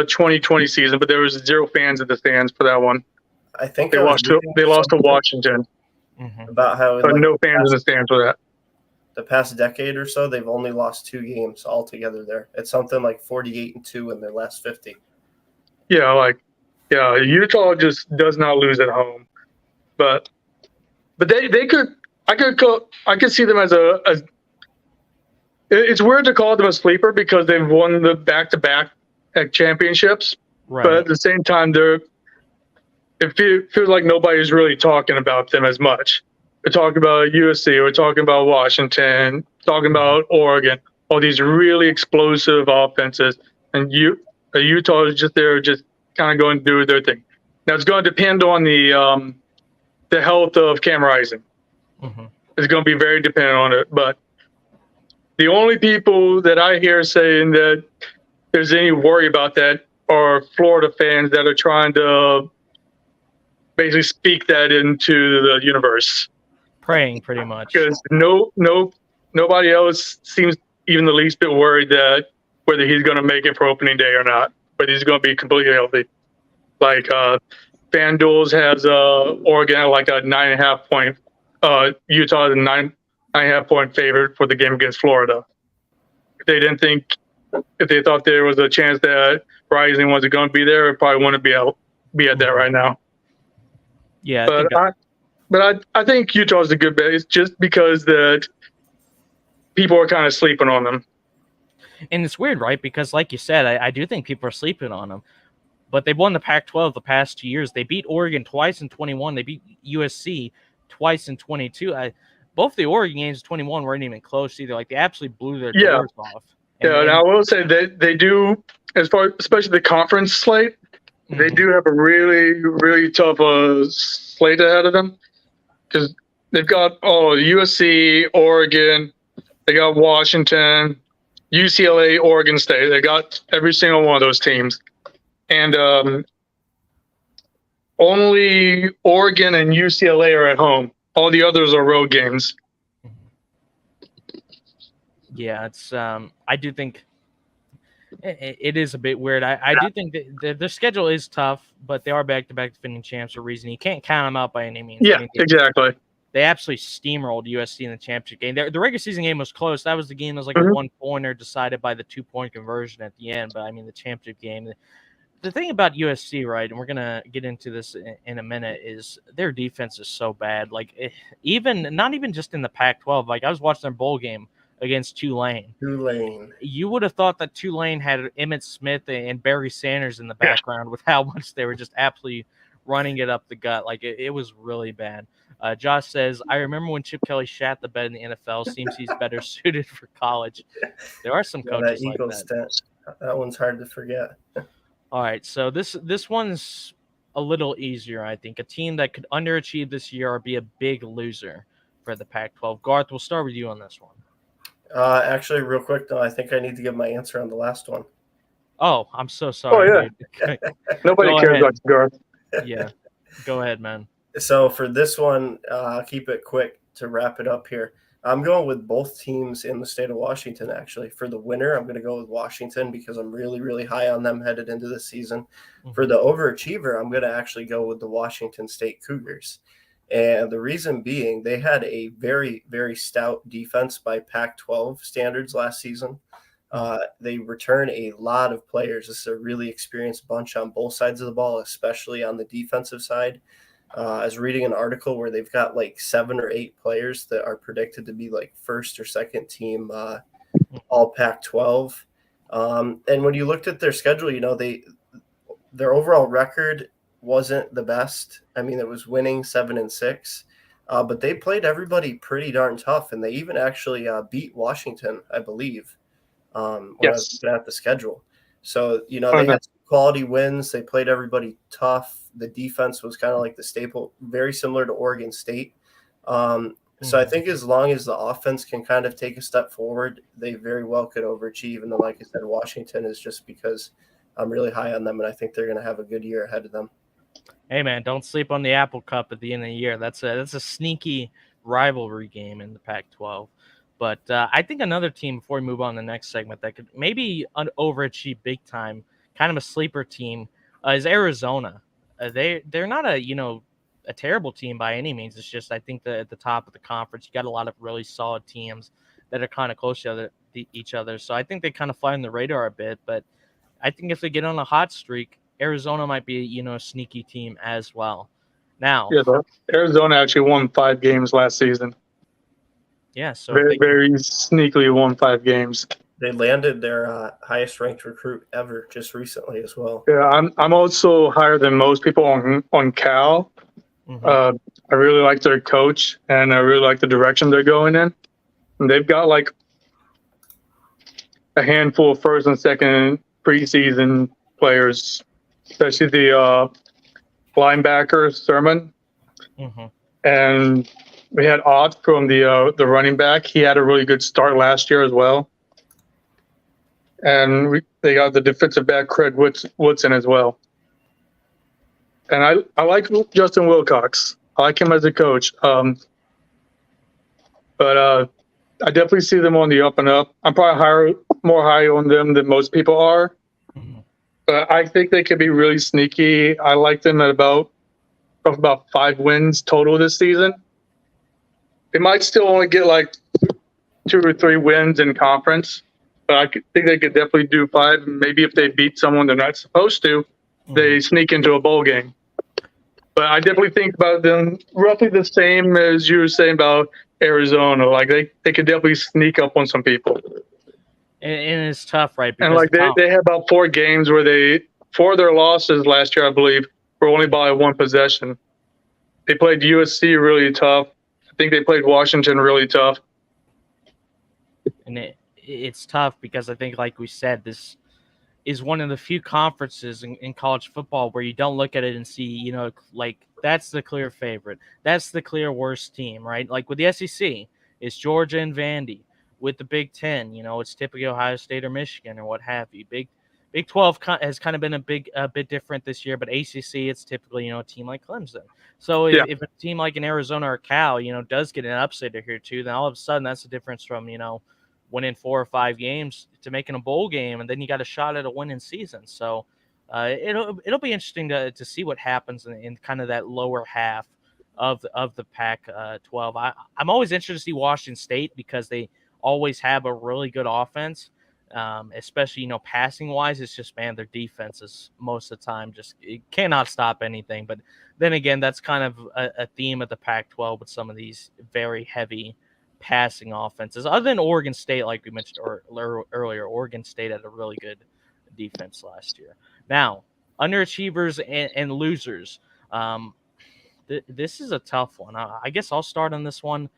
2020 season, but there was 0 fans at the stands for that one. I think they lost to Washington. Mm-hmm. About how no fans in the stands for that. The past decade or so, they've only lost 2 games altogether there. It's something like 48-2 in their last 50. Yeah, Utah just does not lose at home. But they could I could see them as it's weird to call them a sleeper because they've won the back-to-back championships. Right. But at the same time it feels like nobody's really talking about them as much. We're talking about USC, we're talking about Washington, talking about Oregon, all these really explosive offenses, and Utah is just there, just kind of going to do their thing. Now it's going to depend on the health of Cam Rising. Mm-hmm. It's going to be very dependent on it. But the only people that I hear saying that there's any worry about that are Florida fans that are trying to basically speak that into the universe. Praying pretty much. Because nobody else seems even the least bit worried that whether he's going to make it for opening day or not, whether he's going to be completely healthy. Like FanDuel's has Oregon at like a 9.5 point. Utah is a 9.5 point favorite for the game against Florida. If they thought there was a chance that Rising wasn't going to be there, it probably wouldn't be at that right now. Yeah, but I think Utah's a good bet. It's just because that people are kind of sleeping on them. and it's weird, right? Because like you said, I do think people are sleeping on them. But they've won the Pac-12 the past 2 years. They beat Oregon twice in 21. They beat USC twice in 22. Both the Oregon games in 21 weren't even close either. Like, they absolutely blew their doors off. And I will say they do, especially the conference slate, they do have a really, really tough slate ahead of them. Because they've got USC, Oregon, they got Washington, UCLA, Oregon State. They got every single one of those teams. And only Oregon and UCLA are at home. All the others are road games. Yeah, it's I do think it is a bit weird. I do think that their schedule is tough, but they are back-to-back defending champs for a reason. You can't count them out by any means. Yeah, exactly. They absolutely steamrolled USC in the championship game. The regular season game was close. That was the game that was like a one-pointer decided by the 2-point conversion at the end. But, I mean, the championship game – the thing about USC, right, and we're going to get into this in a minute, is their defense is so bad. Like, not even just in the Pac-12. Like, I was watching their bowl game against Tulane. You would have thought that Tulane had Emmitt Smith and Barry Sanders in the background with how much they were just absolutely running it up the gut. Like, it was really bad. Josh says, I remember when Chip Kelly shat the bed in the NFL. Seems he's better suited for college. There are some coaches like that. That one's hard to forget. All right, so this one's a little easier, I think. A team that could underachieve this year or be a big loser for the Pac-12. Garth, we'll start with you on this one. Actually, real quick, though, I think I need to give my answer on the last one. Oh, I'm so sorry. Yeah. Nobody cares about Garth. Yeah, go ahead, man. So for this one, keep it quick to wrap it up here. I'm going with both teams in the state of Washington, actually. For the winner, I'm going to go with Washington because I'm really, really high on them headed into this season. For the overachiever, I'm going to actually go with the Washington State Cougars. And the reason being, they had a very, very stout defense by Pac-12 standards last season. They return a lot of players. This is a really experienced bunch on both sides of the ball, especially on the defensive side. I was reading an article where they've got like 7 or 8 players that are predicted to be like first or second team all Pac-12. And when you looked at their schedule, you know, their overall record wasn't the best. I mean, it was winning 7-6, but they played everybody pretty darn tough, and they even actually beat Washington, I believe, when I was looking at the schedule. So, you know, they had some quality wins. They played everybody tough. The defense was kind of like the staple, very similar to Oregon State. So I think as long as the offense can kind of take a step forward, they very well could overachieve. And then, like I said, Washington is just because I'm really high on them, and I think they're going to have a good year ahead of them. Hey, man, don't sleep on the Apple Cup at the end of the year. That's a sneaky rivalry game in the Pac-12. But I think another team, before we move on to the next segment, that could maybe overachieve big time, kind of a sleeper team, is Arizona. They're not a terrible team by any means. It's just I think that at the top of the conference, you got a lot of really solid teams that are kind of close to each other. So I think they kind of fly on the radar a bit. But I think if they get on a hot streak, Arizona might be a sneaky team as well. Now, Arizona actually won 5 games last season. Yeah, so very sneakily won 5 games. They landed their highest ranked recruit ever just recently as well. Yeah, I'm also higher than most people on Cal. I really like their coach, and I really like the direction they're going in. And they've got like a handful of first and second preseason players, especially the linebacker Sermon, and we had Ott from the running back. He had a really good start last year as well. And they got the defensive back Craig Woodson as well. And I like Justin Wilcox. I like him as a coach. But I definitely see them on the up and up. I'm probably more high on them than most people are. Mhm. But I think they could be really sneaky. I like them at about 5 wins total this season. They might still only get like 2 or 3 wins in conference, but I think they could definitely do 5. Maybe if they beat someone they're not supposed to, they sneak into a bowl game. But I definitely think about them roughly the same as you were saying about Arizona. Like they could definitely sneak up on some people. And it's tough, right? And like they had about 4 games where 4 of their losses last year, I believe, were only by 1 possession. They played USC really tough. I think they played Washington really tough. And it's tough because I think, like we said, this is one of the few conferences in college football where you don't look at it and see, like that's the clear favorite. That's the clear worst team, right? Like with the SEC, it's Georgia and Vandy. With the Big Ten, it's typically Ohio State or Michigan or what have you. Big 12 has kind of been a bit different this year, but ACC, it's typically, a team like Clemson. So if a team like an Arizona or Cal, does get an upset here too, then all of a sudden that's the difference from, winning 4 or 5 games to making a bowl game, and then you got a shot at a winning season. So it'll be interesting to see what happens in kind of that lower half of the Pac-12. I'm always interested to see Washington State because they always have a really good offense, especially passing wise. It's just, man, their defense is most of the time just it cannot stop anything. But then again, that's kind of a theme of the Pac-12 with some of these very heavy passing offenses. Other than Oregon State, like we mentioned earlier, Oregon State had a really good defense last year. Now, underachievers and losers. This is a tough one. I guess I'll start on this one.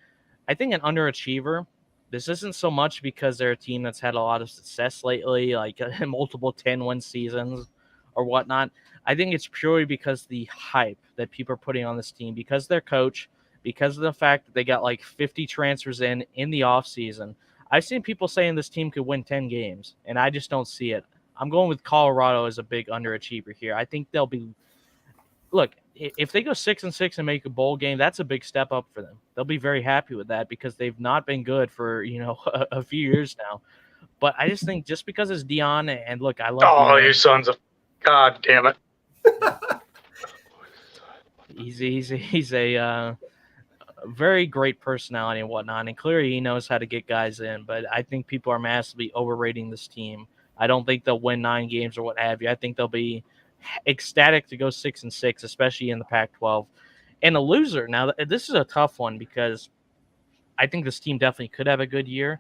I think an underachiever. This isn't so much because they're a team that's had a lot of success lately, like multiple 10-win seasons or whatnot. I think it's purely because the hype that people are putting on this team, because their coach, because of the fact that they got like 50 transfers in the offseason. I've seen people saying this team could win 10 games, and I just don't see it. I'm going with Colorado as a big underachiever here. I think they'll be – look, if they go 6-6 and make a bowl game, that's a big step up for them. They'll be very happy with that because they've not been good for, a few years now. But I just think just because it's Dion, and look, I love Dion. You sons of – God damn it. He's a very great personality and whatnot, and clearly he knows how to get guys in. But I think people are massively overrating this team. I don't think they'll win 9 games or what have you. I think they'll be ecstatic to go 6-6, especially in the Pac-12. And a loser. Now, this is a tough one because I think this team definitely could have a good year,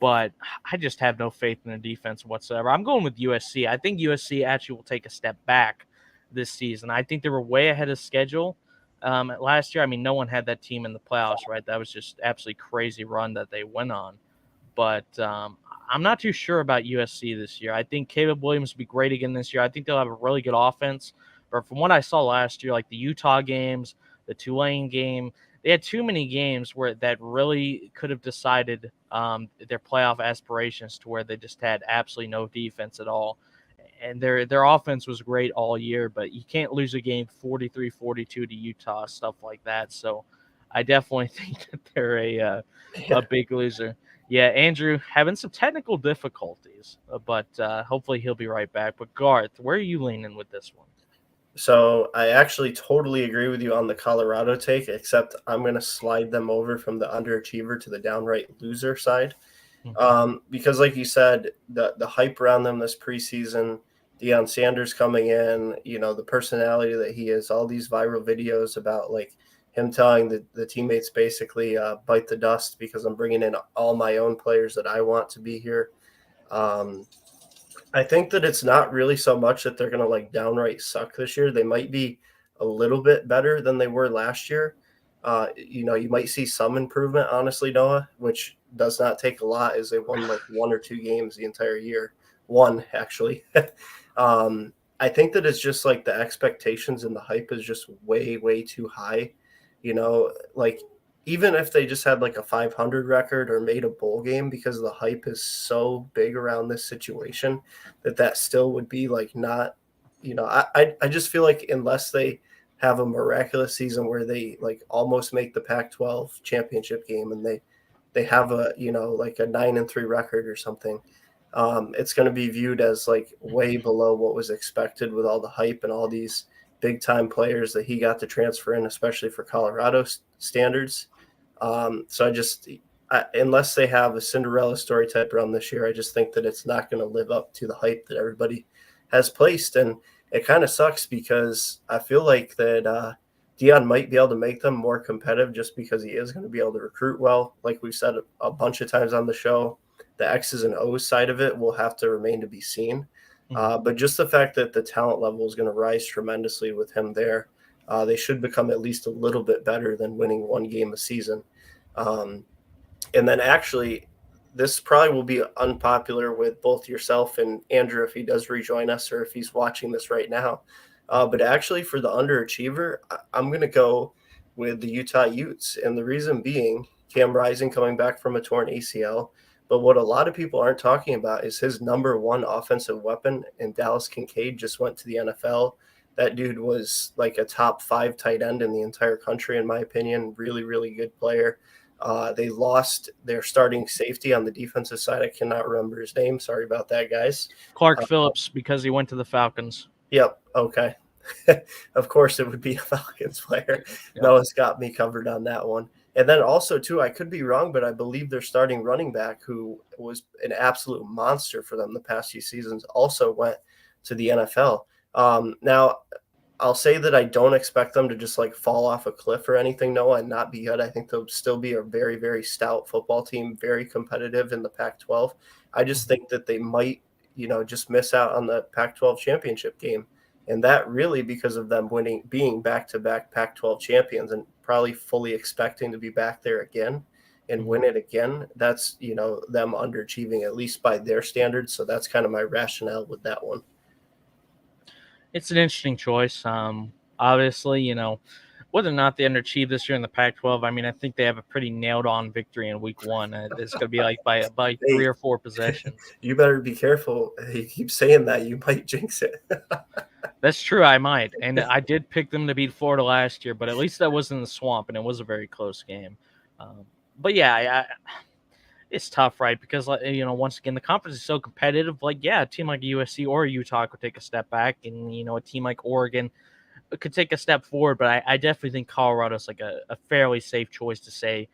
but I just have no faith in their defense whatsoever. I'm going with USC. I think USC actually will take a step back this season. I think they were way ahead of schedule last year. I mean, no one had that team in the playoffs, right? That was just absolutely crazy run that they went on. But I'm not too sure about USC this year. I think Caleb Williams will be great again this year. I think they'll have a really good offense. But from what I saw last year, like the Utah games, the Tulane game, they had too many games where that really could have decided their playoff aspirations to where they just had absolutely no defense at all. And their offense was great all year, but you can't lose a game 43-42 to Utah, stuff like that. So I definitely think that they're a big loser. Yeah, Andrew having some technical difficulties, but hopefully he'll be right back. But Garth, where are you leaning with this one? So I actually totally agree with you on the Colorado take, except I'm going to slide them over from the underachiever to the downright loser side. Because like you said, the hype around them this preseason, Deion Sanders coming in, the personality that he is, all these viral videos about like him telling the teammates basically bite the dust because I'm bringing in all my own players that I want to be here. I think that it's not really so much that they're going to like downright suck this year. They might be a little bit better than they were last year. You might see some improvement, honestly, Noah, which does not take a lot as they won like 1 or 2 games the entire year. 1, actually. I think that it's just like the expectations and the hype is just way, way too high. Like even if they just had like a 500 record or made a bowl game, because the hype is so big around this situation that still would be like not, I just feel like unless they have a miraculous season where they like almost make the Pac-12 championship game and they have a, like a 9-3 record or something, it's going to be viewed as like way below what was expected with all the hype and all these big time players that he got to transfer in, especially for Colorado standards. So unless they have a Cinderella story type run this year, I just think that it's not going to live up to the hype that everybody has placed. And it kind of sucks because I feel like that Deion might be able to make them more competitive just because he is going to be able to recruit well. Like we've said a bunch of times on the show, the X's and O's side of it will have to remain to be seen. But just the fact that the talent level is going to rise tremendously with him there, they should become at least a little bit better than winning one game a season. And then actually, this probably will be unpopular with both yourself and Andrew if he does rejoin us or if he's watching this right now. But actually, for the underachiever, I'm going to go with the Utah Utes. And the reason being, Cam Rising coming back from a torn ACL. But what a lot of people aren't talking about is his number one offensive weapon, and Dallas Kincaid just went to the NFL. That dude was like a top 5 tight end in the entire country, in my opinion. Really, really good player. They lost their starting safety on the defensive side. I cannot remember his name. Sorry about that, guys. Clark Phillips, because he went to the Falcons. Yep. Okay. Of course, it would be a Falcons player. Yep. Noah's got me covered on that one. And then also, too, I could be wrong, but I believe their starting running back, who was an absolute monster for them the past few seasons, also went to the NFL. Now, I'll say that I don't expect them to just like fall off a cliff or anything, Noah, and not be good. I think they'll still be a very, very stout football team, very competitive in the Pac-12. I just think that they might, just miss out on the Pac-12 championship game. And that really because of them being back-to-back Pac-12 champions and probably fully expecting to be back there again and win it again. That's, them underachieving, at least by their standards. So that's kind of my rationale with that one. It's an interesting choice. Obviously, whether or not they underachieve this year in the Pac-12, I mean, I think they have a pretty nailed-on victory in Week 1. It's going to be like by 3 or 4 possessions. You better be careful. He keeps saying that. You might jinx it. That's true. I might. And I did pick them to beat Florida last year, but at least that was in the swamp, and it was a very close game. But, yeah, it's tough, right? Because, once again, the conference is so competitive. Like, yeah, a team like USC or Utah could take a step back, and, a team like Oregon could take a step forward. But I definitely think Colorado's like a fairly safe choice to say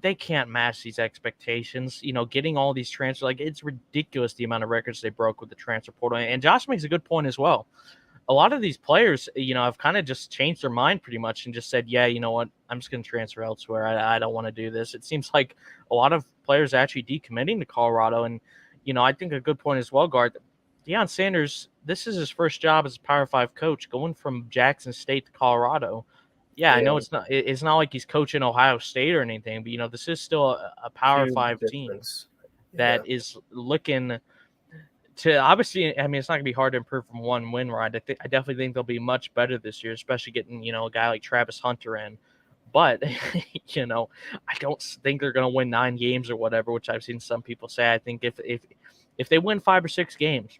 they can't match these expectations. Getting all these transfers, like it's ridiculous the amount of records they broke with the transfer portal. And Josh makes a good point as well. A lot of these players, have kind of just changed their mind pretty much and just said, yeah, you know what, I'm just going to transfer elsewhere. I don't want to do this. It seems like a lot of players are actually decommitting to Colorado. And, I think a good point as well, Guard, Deion Sanders, this is his first job as a Power 5 coach, going from Jackson State to Colorado. Yeah, I know it's not like he's coaching Ohio State or anything, but, this is still a Power 5 team that is looking to, obviously, I mean, it's not going to be hard to improve from one win, right? I definitely think they'll be much better this year, especially getting, a guy like Travis Hunter in. But, I don't think they're going to win 9 games or whatever, which I've seen some people say. I think if they win 5 or 6 games,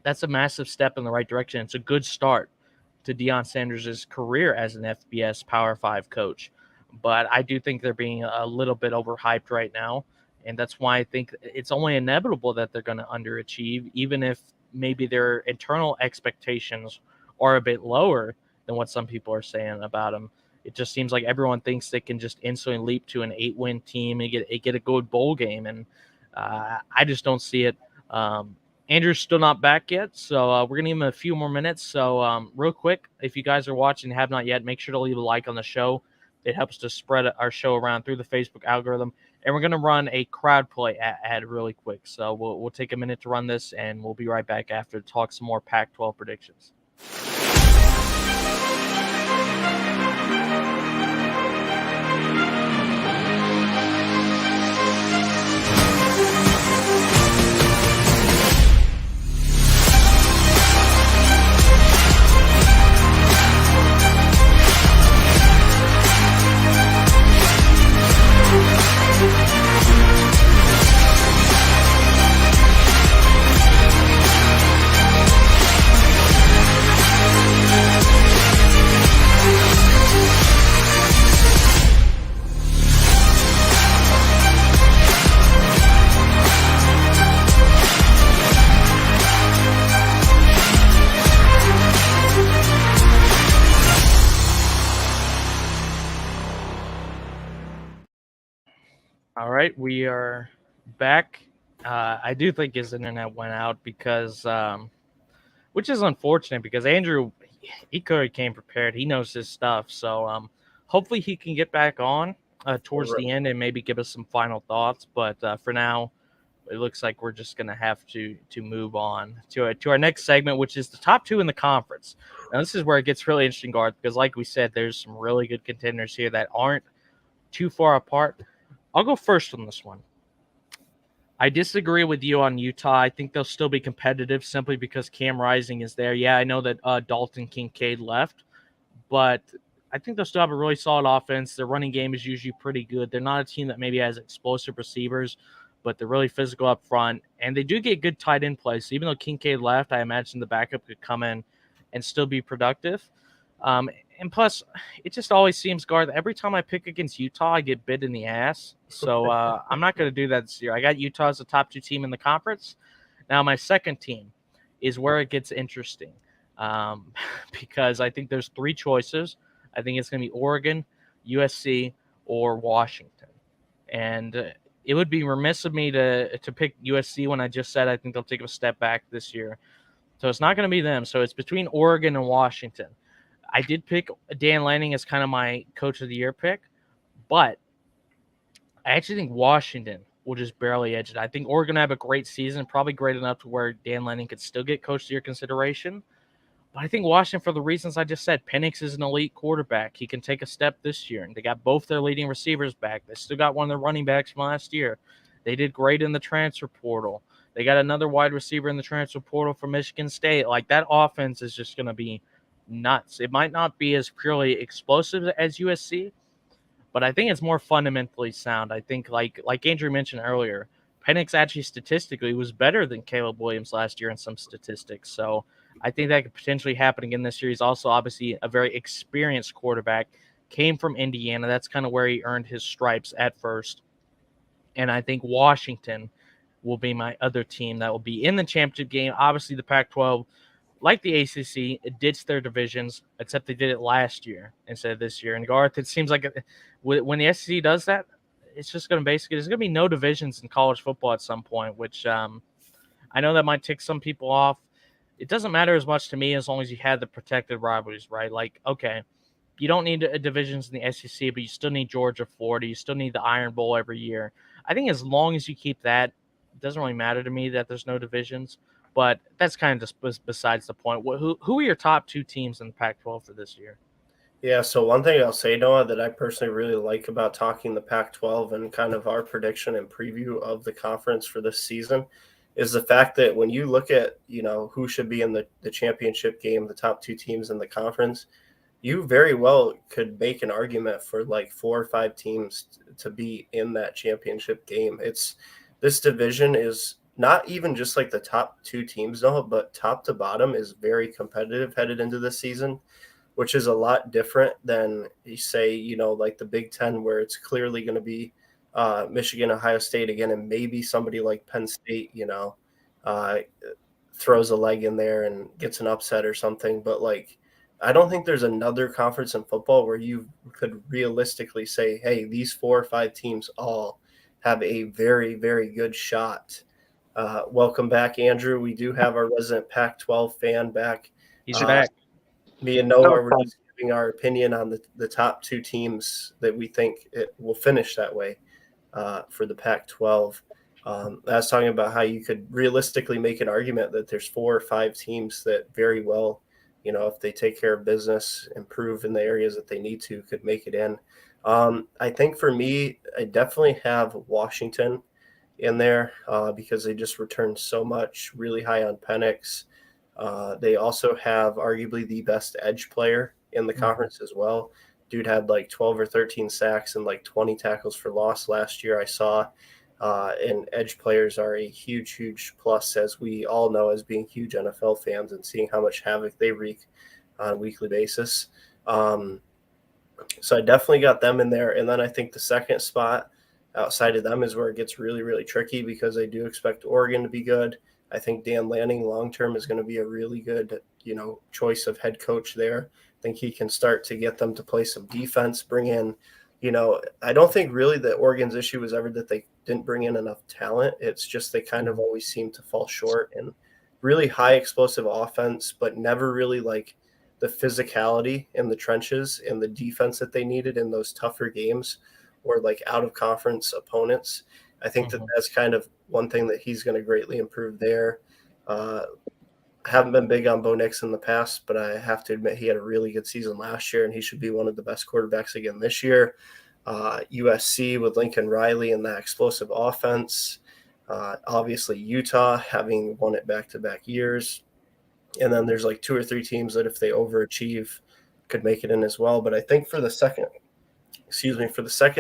that's a massive step in the right direction. It's a good start to Deion Sanders' career as an FBS Power 5 coach. But I do think they're being a little bit overhyped right now. And that's why I think it's only inevitable that they're going to underachieve, even if maybe their internal expectations are a bit lower than what some people are saying about them. It just seems like everyone thinks they can just instantly leap to an 8-win team and get a good bowl game. And I just don't see it. Andrew's still not back yet, so we're going to give him a few more minutes. So real quick, if you guys are watching and have not yet, make sure to leave a like on the show. It helps to spread our show around through the Facebook algorithm. And we're going to run a crowd play ad really quick. So we'll take a minute to run this, and we'll be right back after to talk some more Pac-12 predictions. All right, we are back. I do think his internet went out because, which is unfortunate because Andrew, he could have came prepared. He knows his stuff. So hopefully he can get back on towards the end and maybe give us some final thoughts. But for now, it looks like we're just going to have to move on to our next segment, which is the top two in the conference. Now, this is where it gets really interesting, Garth, because like we said, there's some really good contenders here that aren't too far apart. I'll go first on this one. I disagree with you on Utah. I think they'll still be competitive simply because Cam Rising is there. Yeah, I know that Dalton Kincaid left, but I think they'll still have a really solid offense. Their running game is usually pretty good. They're not a team that maybe has explosive receivers, but they're really physical up front, and they do get good tight end plays. So even though Kincaid left, I imagine the backup could come in and still be productive. And plus, it just always seems, Garth, every time I pick against Utah, I get bit in the ass. So I'm not going to do that this year. I got Utah as the top two team in the conference. Now, my second team is where it gets interesting because I think there's three choices. I think it's going to be Oregon, USC, or Washington. And it would be remiss of me to pick USC when I just said I think they'll take a step back this year. So it's not going to be them. So it's between Oregon and Washington. I did pick Dan Lanning as kind of my coach of the year pick, but I actually think Washington will just barely edge it. I think Oregon will have a great season, probably great enough to where Dan Lanning could still get coach of the year consideration. But I think Washington, for the reasons I just said, Penix is an elite quarterback. He can take a step this year. And they got both their leading receivers back. They still got one of their running backs from last year. They did great in the transfer portal. They got another wide receiver in the transfer portal from Michigan State. Like, that offense is just going to be nuts. It might not be as purely explosive as USC, but I think it's more fundamentally sound. I think, like Andrew mentioned earlier, Penix actually statistically was better than Caleb Williams last year in some statistics. So I think that could potentially happen again this year. He's also obviously a very experienced quarterback, came from Indiana. That's kind of where he earned his stripes at first. And I think Washington will be my other team that will be in the championship game. Obviously, the Pac-12, like the ACC, it ditched their divisions, except they did it last year instead of this year. And Garth, it seems like when the SEC does that, it's just going to basically, there's going to be no divisions in college football at some point, which I know that might tick some people off. It doesn't matter as much to me as long as you have the protected rivalries, right? Like, okay, you don't need divisions in the SEC, but you still need Georgia, Florida. You still need the Iron Bowl every year. I think as long as you keep that, it doesn't really matter to me that there's no divisions. But that's kind of just besides the point. Who are your top two teams in the Pac-12 for this year? Yeah, so one thing I'll say, Noah, that I personally really like about talking the Pac-12 and kind of our prediction and preview of the conference for this season is the fact that when you look at, who should be in the championship game, the top two teams in the conference, you very well could make an argument for like 4 or 5 teams to be in that championship game. This division is not even just like the top 2 teams, Noah, but top to bottom is very competitive headed into this season, which is a lot different than you say, like the Big Ten, where it's clearly going to be Michigan, Ohio State again, and maybe somebody like Penn State, throws a leg in there and gets an upset or something. But like, I don't think there's another conference in football where you could realistically say, hey, these 4 or 5 teams all have a very, very good shot. Welcome back, Andrew. We do have our resident Pac-12 fan back. He's back. Me and Noah were just giving our opinion on the top 2 teams that we think it will finish that way for the Pac-12. I was talking about how you could realistically make an argument that there's 4 or 5 teams that very well, if they take care of business, improve in the areas that they need to, could make it in. I think for me, I definitely have Washington in there because they just returned so much, really high on Penix. They also have arguably the best edge player in the conference as well. Dude had like 12 or 13 sacks and like 20 tackles for loss last year, I saw. And edge players are a huge, huge plus, as we all know, as being huge NFL fans and seeing how much havoc they wreak on a weekly basis. So I definitely got them in there. And then I think the second spot outside of them is where it gets really, really tricky, because I do expect Oregon to be good. I think Dan Lanning long-term is going to be a really good, choice of head coach there. I think he can start to get them to play some defense, bring in I don't think really that Oregon's issue was ever that they didn't bring in enough talent. It's just they kind of always seem to fall short, and really high explosive offense, but never really like the physicality in the trenches and the defense that they needed in those tougher games or like out of conference opponents. I think that that's kind of one thing that he's going to greatly improve there. I haven't been big on Bo Nix in the past, but I have to admit he had a really good season last year, and he should be one of the best quarterbacks again this year. USC with Lincoln Riley and that explosive offense. Obviously, Utah having won it back-to-back years. And then there's like 2 or 3 teams that if they overachieve could make it in as well. But I think for the second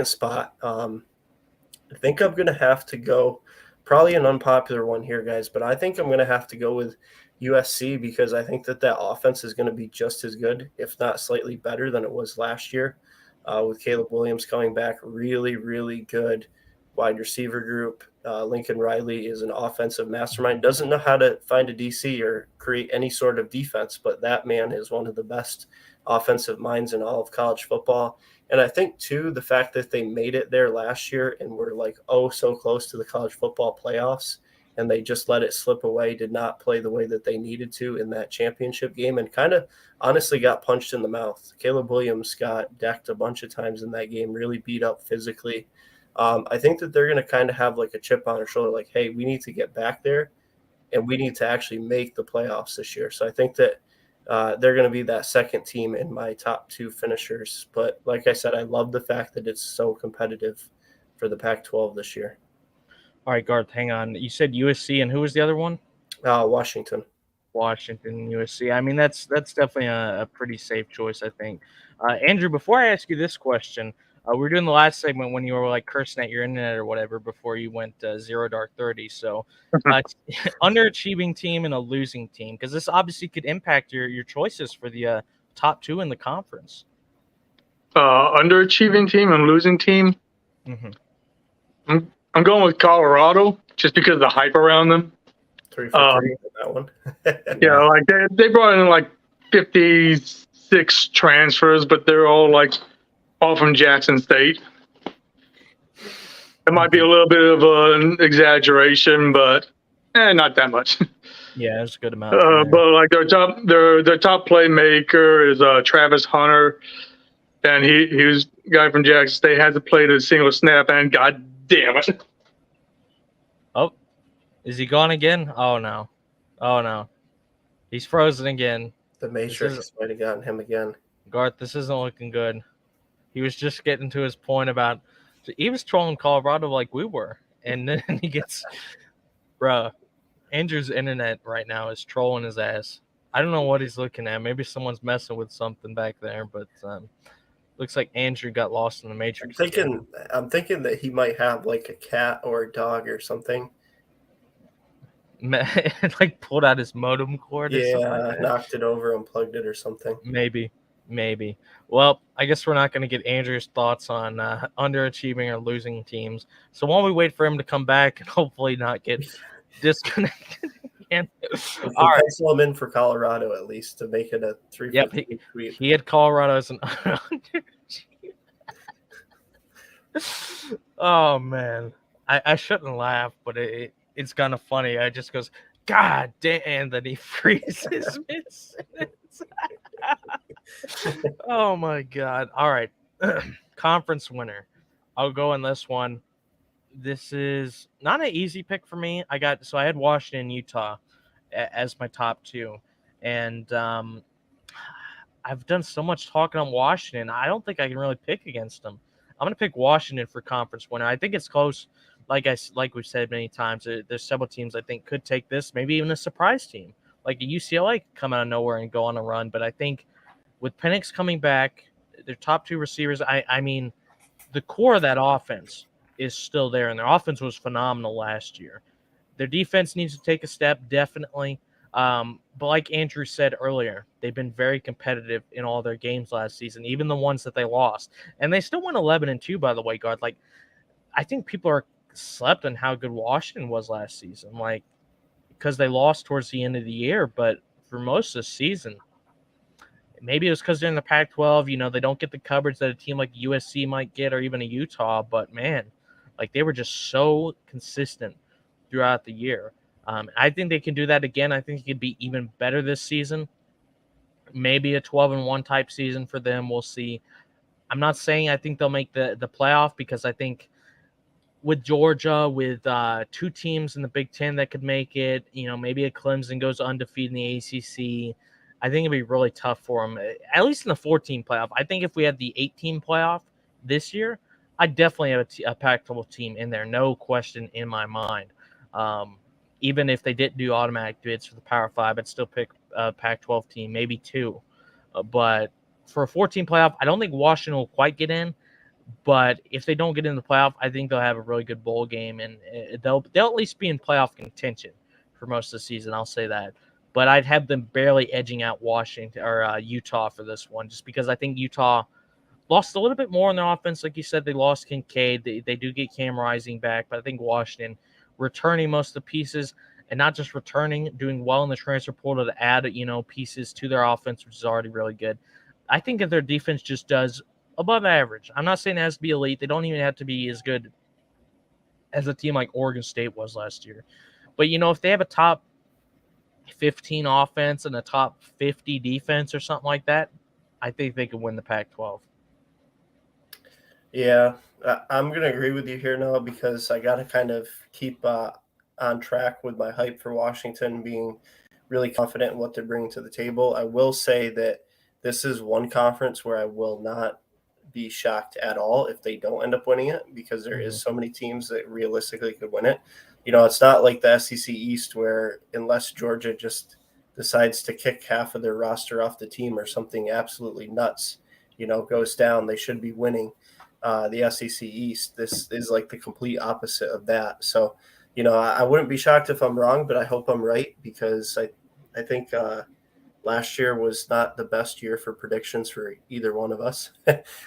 spot, I think I'm going to have to go probably an unpopular one here, guys, but I think I'm going to have to go with USC because I think that offense is going to be just as good, if not slightly better than it was last year with Caleb Williams coming back. Really, really good wide receiver group. Lincoln Riley is an offensive mastermind, doesn't know how to find a DC or create any sort of defense, but that man is one of the best offensive minds in all of college football. And I think, too, the fact that they made it there last year and were like, so close to the college football playoffs, and they just let it slip away, did not play the way that they needed to in that championship game, and kind of honestly got punched in the mouth. Caleb Williams got decked a bunch of times in that game, really beat up physically. I think that they're going to kind of have like a chip on their shoulder, like, hey, we need to get back there, and we need to actually make the playoffs this year. So I think that they're going to be that second team in my top 2 finishers. But like I said, I love the fact that it's so competitive for the Pac-12 this year. All right, Garth, hang on. You said USC, and who was the other one? Washington, USC. I mean, that's definitely a pretty safe choice, I think. Andrew, before I ask you this question, we were doing the last segment when you were like cursing at your internet or whatever before you went 0 dark 30. So, underachieving team and a losing team, because this obviously could impact your choices for the top 2 in the conference. Underachieving team and losing team. Mm-hmm. I'm going with Colorado just because of the hype around them. 3 for 3 on that one. Yeah, like they brought in like 56 transfers, but they're all from Jackson State. It might be a little bit of an exaggeration, but not that much. Yeah, it's a good amount. But like their top playmaker is Travis Hunter, and he was a guy from Jackson State, hasn't played a single snap, and god damn it. Oh, is he gone again? Oh no, he's frozen again. The Matrix might have gotten him again. Garth, this isn't looking good. He was just getting to his point about he was trolling Colorado like we were, and then he gets, bruh. Andrew's internet right now is trolling his ass. I don't know what he's looking at. Maybe someone's messing with something back there, but looks like Andrew got lost in the Matrix. I'm thinking that he might have like a cat or a dog or something. Like pulled out his modem cord. Yeah, or something like knocked it over, unplugged it or something. Maybe. Well, I guess we're not going to get Andrew's thoughts on underachieving or losing teams. So while we wait for him to come back and hopefully not get disconnected again. All right. Pencil him in for Colorado at least to make it a 3. Yep, he had Colorado as an underachiever. Oh, man. I shouldn't laugh, but it's kind of funny. I just goes, God damn, and then he freezes mid-sentence. Oh my God. All right. Conference winner. I'll go in this one. This is not an easy pick for me. I had Washington and Utah as my top 2. And I've done so much talking on Washington. I don't think I can really pick against them. I'm going to pick Washington for conference winner. I think it's close. Like we've said many times, there's several teams I think could take this, maybe even a surprise team. Like a UCLA could come out of nowhere and go on a run. But I think with Penix coming back, their top 2 receivers, I mean, the core of that offense is still there, and their offense was phenomenal last year. Their defense needs to take a step, definitely. But like Andrew said earlier, they've been very competitive in all their games last season, even the ones that they lost. And they still went 11-2, by the way, Garth. Like, I think people are slept on how good Washington was last season, like, because they lost towards the end of the year. But for most of the season, maybe it was because they're in the Pac-12. You know, they don't get the coverage that a team like USC might get, or even a Utah. But man, like they were just so consistent throughout the year. I think they can do that again. I think it could be even better this season. Maybe a 12-1 type season for them. We'll see. I'm not saying I think they'll make the playoff, because I think with Georgia, with two teams in the Big Ten that could make it, you know, maybe a Clemson goes undefeated in the ACC. I think it'd be really tough for them, at least in the 14 playoff. I think if we had the 18 playoff this year, I definitely have a Pac-12 team in there, no question in my mind. Even if they didn't do automatic bids for the Power 5, I'd still pick a Pac-12 team, maybe two. But for a 14 playoff, I don't think Washington will quite get in. But if they don't get in the playoff, I think they'll have a really good bowl game, and they'll at least be in playoff contention for most of the season. I'll say that. But I'd have them barely edging out Washington or Utah for this one, just because I think Utah lost a little bit more on their offense. Like you said, they lost Kincaid. They do get Cam Rising back, but I think Washington returning most of the pieces, and not just returning, doing well in the transfer portal to add, you know, pieces to their offense, which is already really good. I think if their defense just does above average, I'm not saying it has to be elite. They don't even have to be as good as a team like Oregon State was last year. But, you know, if they have a top 15 offense and a top 50 defense or something like that, I think they could win the Pac-12. Yeah, I'm going to agree with you here, Noah, because I got to kind of keep on track with my hype for Washington, being really confident in what they're bringing to the table. I will say that this is one conference where I will not be shocked at all if they don't end up winning it, because there is so many teams that realistically could win it. You know, it's not like the SEC East, where unless Georgia just decides to kick half of their roster off the team or something absolutely nuts, you know, goes down, they should be winning the SEC East. This is like the complete opposite of that. So, you know, I wouldn't be shocked if I'm wrong, but I hope I'm right, because I think last year was not the best year for predictions for either one of us.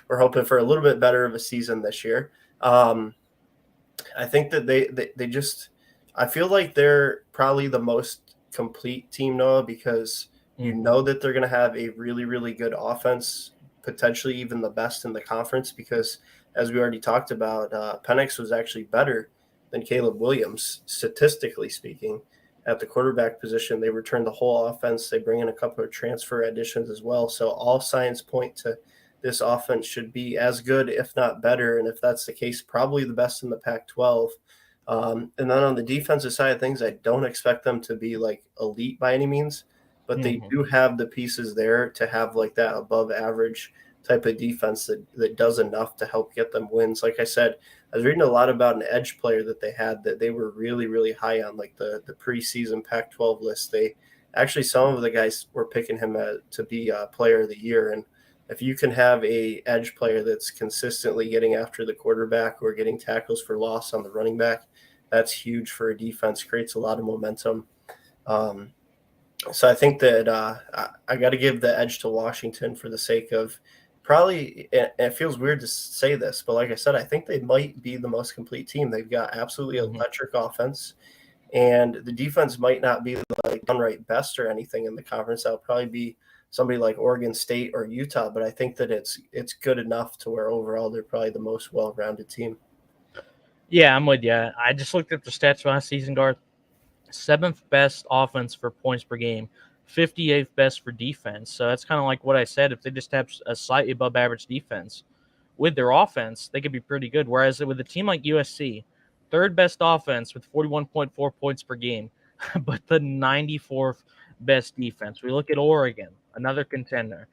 We're hoping for a little bit better of a season this year. I think that they just – I feel like they're probably the most complete team, Noah, because you know that they're going to have a really, really good offense, potentially even the best in the conference, because as we already talked about, Penix was actually better than Caleb Williams, statistically speaking, at the quarterback position. They return the whole offense. They bring in a couple of transfer additions as well. So all signs point to this offense should be as good, if not better. And if that's the case, probably the best in the Pac-12. And then on the defensive side of things, I don't expect them to be like elite by any means, but they do have the pieces there to have like that above average type of defense that does enough to help get them wins. Like I said, I was reading a lot about an edge player that they had that they were really, really high on, like the preseason Pac-12 list. They actually, some of the guys were picking him to be a player of the year. And if you can have a edge player that's consistently getting after the quarterback or getting tackles for loss on the running back, that's huge for a defense, creates a lot of momentum. So I think that I got to give the edge to Washington for the sake of probably, it feels weird to say this, but like I said, I think they might be the most complete team. They've got absolutely electric offense, and the defense might not be like downright best or anything in the conference. That'll probably be somebody like Oregon State or Utah, but I think that it's good enough to where overall they're probably the most well-rounded team. Yeah, I'm with you. I just looked at the stats last season, Garth. 7th best offense for points per game, 58th best for defense. So that's kind of like what I said. If they just have a slightly above average defense with their offense, they could be pretty good. Whereas with a team like USC, 3rd best offense with 41.4 points per game, but the 94th best defense. We look at Oregon, another contender,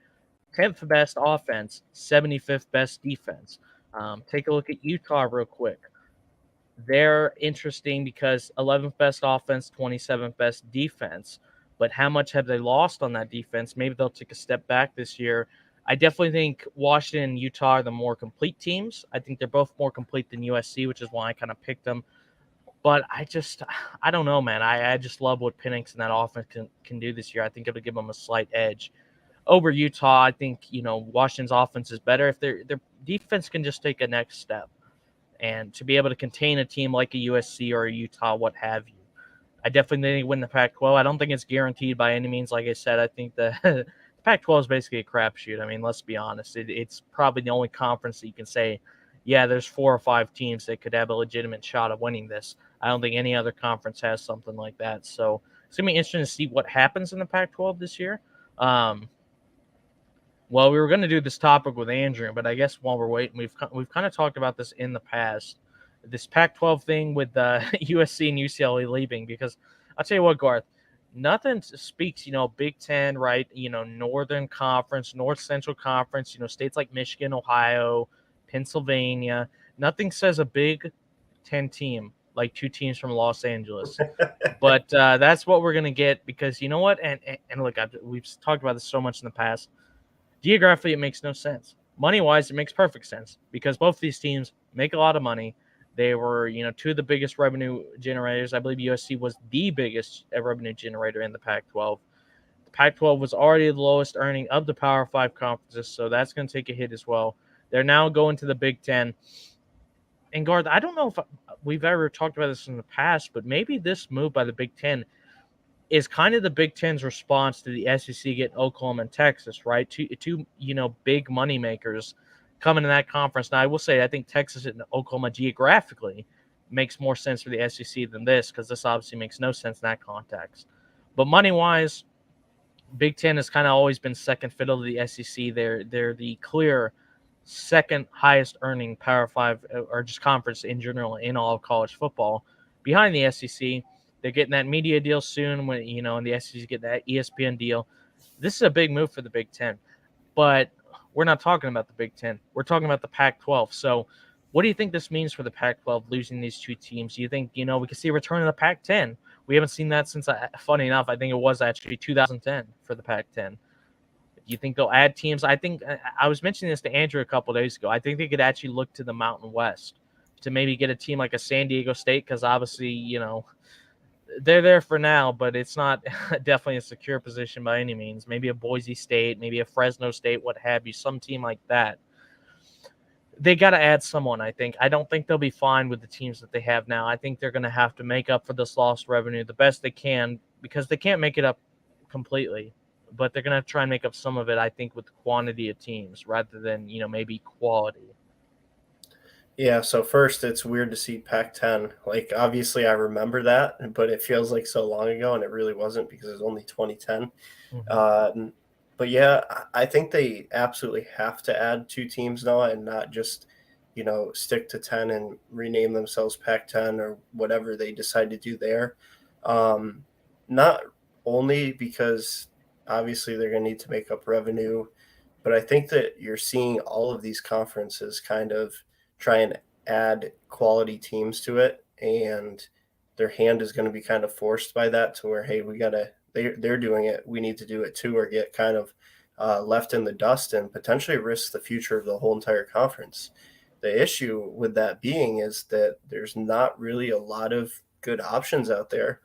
10th best offense, 75th best defense. Take a look at Utah real quick. They're interesting because 11th best offense, 27th best defense. But how much have they lost on that defense? Maybe they'll take a step back this year. I definitely think Washington and Utah are the more complete teams. I think they're both more complete than USC, which is why I kind of picked them. But I don't know, man. I just love what Penix and that offense can do this year. I think it'll give them a slight edge over Utah. I think, you know, Washington's offense is better if their defense can just take a next step. And to be able to contain a team like a USC or a Utah, what have you. I definitely think they win the Pac-12. I don't think it's guaranteed by any means. Like I said, I think the Pac-12 is basically a crapshoot. I mean, let's be honest. It's probably the only conference that you can say, yeah, there's 4 or 5 teams that could have a legitimate shot of winning this. I don't think any other conference has something like that. So it's going to be interesting to see what happens in the Pac-12 this year. Well, we were going to do this topic with Andrew, but I guess while we're waiting, we've kind of talked about this in the past. This Pac-12 thing with USC and UCLA leaving, because I'll tell you what, Garth, nothing speaks, Big Ten, right? Northern Conference, North Central Conference, states like Michigan, Ohio, Pennsylvania. Nothing says a Big Ten team like 2 teams from Los Angeles. But that's what we're going to get, because you know what? And look, we've talked about this so much in the past. Geographically, it makes no sense. Money-wise, it makes perfect sense, because both these teams make a lot of money. They were, 2 of the biggest revenue generators. I believe USC was the biggest revenue generator in the Pac-12. The Pac-12 was already the lowest earning of the Power 5 conferences, so that's going to take a hit as well. They're now going to the Big Ten. And, Garth, I don't know if we've ever talked about this in the past, but maybe this move by the Big Ten is kind of the Big Ten's response to the SEC getting Oklahoma and Texas, right? Two big money makers coming in that conference. Now, I will say I think Texas and Oklahoma geographically makes more sense for the SEC than this, because this obviously makes no sense in that context. But money-wise, Big Ten has kind of always been second fiddle to the SEC. They're the clear second highest earning Power 5 or just conference in general in all of college football, behind the SEC. They're getting that media deal soon when, and the SEC get that ESPN deal. This is a big move for the Big Ten. But we're not talking about the Big Ten. We're talking about the Pac-12. So what do you think this means for the Pac-12 losing these 2 teams? Do you think, we can see a return of the Pac-10? We haven't seen that since, funny enough, I think it was actually 2010 for the Pac-10. Do you think they'll add teams? I think I was mentioning this to Andrew a couple days ago. I think they could actually look to the Mountain West to maybe get a team like a San Diego State, because obviously, they're there for now, but it's not definitely a secure position by any means. Maybe a Boise State, maybe a Fresno State, what have you, some team like that. They got to add someone, I think. I don't think they'll be fine with the teams that they have now. I think they're going to have to make up for this lost revenue the best they can, because they can't make it up completely. But they're going to try and make up some of it, I think, with the quantity of teams rather than, maybe quality. Yeah, so first, it's weird to see Pac-10. Like, obviously, I remember that, but it feels like so long ago, and it really wasn't, because it was only 2010. Mm-hmm. But yeah, I think they absolutely have to add 2 teams now, and not just, stick to 10 and rename themselves Pac-10 or whatever they decide to do there. Not only because obviously they're going to need to make up revenue, but I think that you're seeing all of these conferences kind of try and add quality teams to it, and their hand is going to be kind of forced by that, to where, hey, they're doing it, we need to do it too, or get kind of left in the dust and potentially risk the future of the whole entire conference. The issue with that being is that there's not really a lot of good options out there,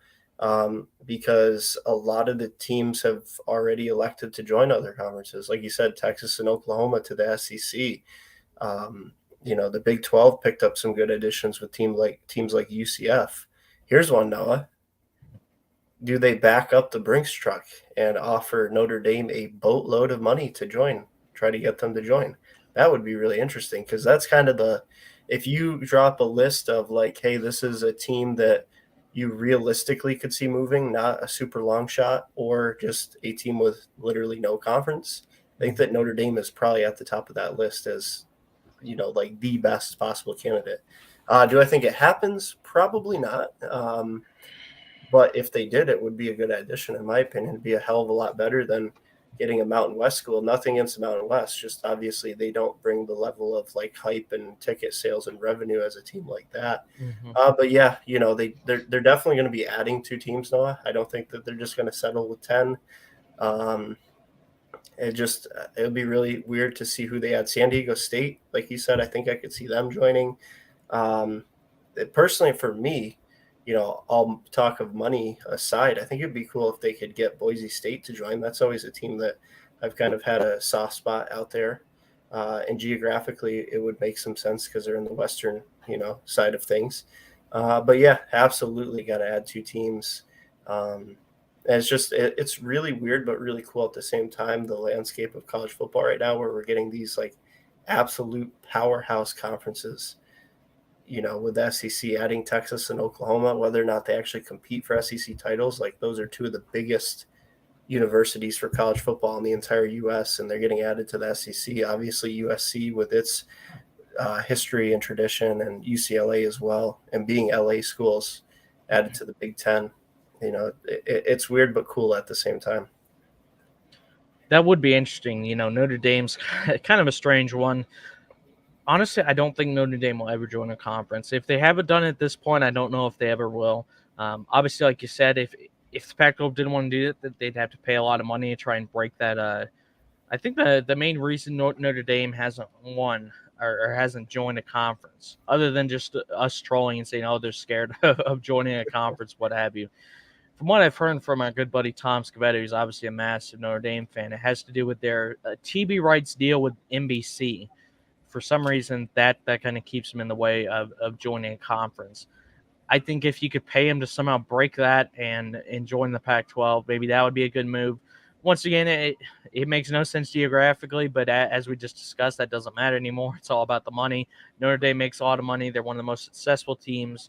because a lot of the teams have already elected to join other conferences. Like you said, Texas and Oklahoma to the SEC. The Big 12 picked up some good additions with teams like UCF. Here's one, Noah. Do they back up the Brinks truck and offer Notre Dame a boatload of money to join, try to get them to join? That would be really interesting, because that's kind of if you drop a list of like, hey, this is a team that you realistically could see moving, not a super long shot, or just a team with literally no conference. I think that Notre Dame is probably at the top of that list as, like the best possible candidate. Do I think it happens? Probably not. But if they did, it would be a good addition, in my opinion. It'd be a hell of a lot better than getting a Mountain West school. Nothing against the Mountain West, just obviously they don't bring the level of like hype and ticket sales and revenue as a team like that. Mm-hmm. But yeah, they're definitely going to be adding 2 teams, Noah. I don't think that they're just going to settle with 10. It'll be really weird to see who they add. San Diego State, like you said, I think I could see them joining. Personally, for me, all talk of money aside, I think it'd be cool if they could get Boise State to join. That's always a team that I've kind of had a soft spot out there. And geographically, it would make some sense because they're in the western, side of things. But yeah, absolutely got to add 2 teams. And it's really weird, but really cool at the same time, the landscape of college football right now, where we're getting these like absolute powerhouse conferences, with the SEC adding Texas and Oklahoma, whether or not they actually compete for SEC titles. Like, those are two of the biggest universities for college football in the entire U.S., and they're getting added to the SEC. Obviously, USC with its history and tradition, and UCLA as well, and being LA schools added to the Big Ten. It's weird but cool at the same time. That would be interesting. Notre Dame's kind of a strange one. Honestly, I don't think Notre Dame will ever join a conference. If they haven't done it at this point, I don't know if they ever will. Obviously, like you said, if the Pac-12 didn't want to do it, they'd have to pay a lot of money to try and break that. I think the main reason Notre Dame hasn't won or hasn't joined a conference, other than just us trolling and saying, oh, they're scared of joining a conference, what have you. From what I've heard from our good buddy Tom Scavetta, who's obviously a massive Notre Dame fan, it has to do with their TV rights deal with NBC. For some reason, that kind of keeps them in the way of joining a conference. I think if you could pay him to somehow break that and join the Pac-12, maybe that would be a good move. Once again, it makes no sense geographically, but as we just discussed, that doesn't matter anymore. It's all about the money. Notre Dame makes a lot of money. They're one of the most successful teams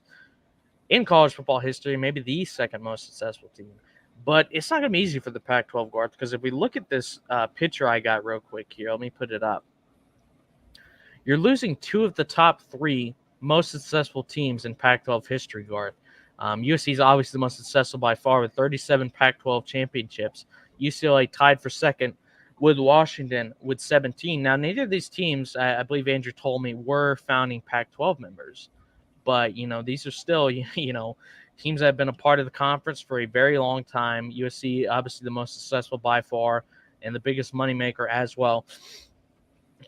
in college football history, maybe the second most successful team. But it's not going to be easy for the Pac-12 guards, because if we look at this picture I got real quick here, let me put it up. You're losing two of the top three most successful teams in Pac-12 history, Garth. USC is obviously the most successful by far with 37 Pac-12 championships. UCLA tied for second with Washington with 17. Now, neither of these teams, I believe Andrew told me, were founding Pac-12 members. But, these are still, teams that have been a part of the conference for a very long time. USC, obviously the most successful by far and the biggest moneymaker as well.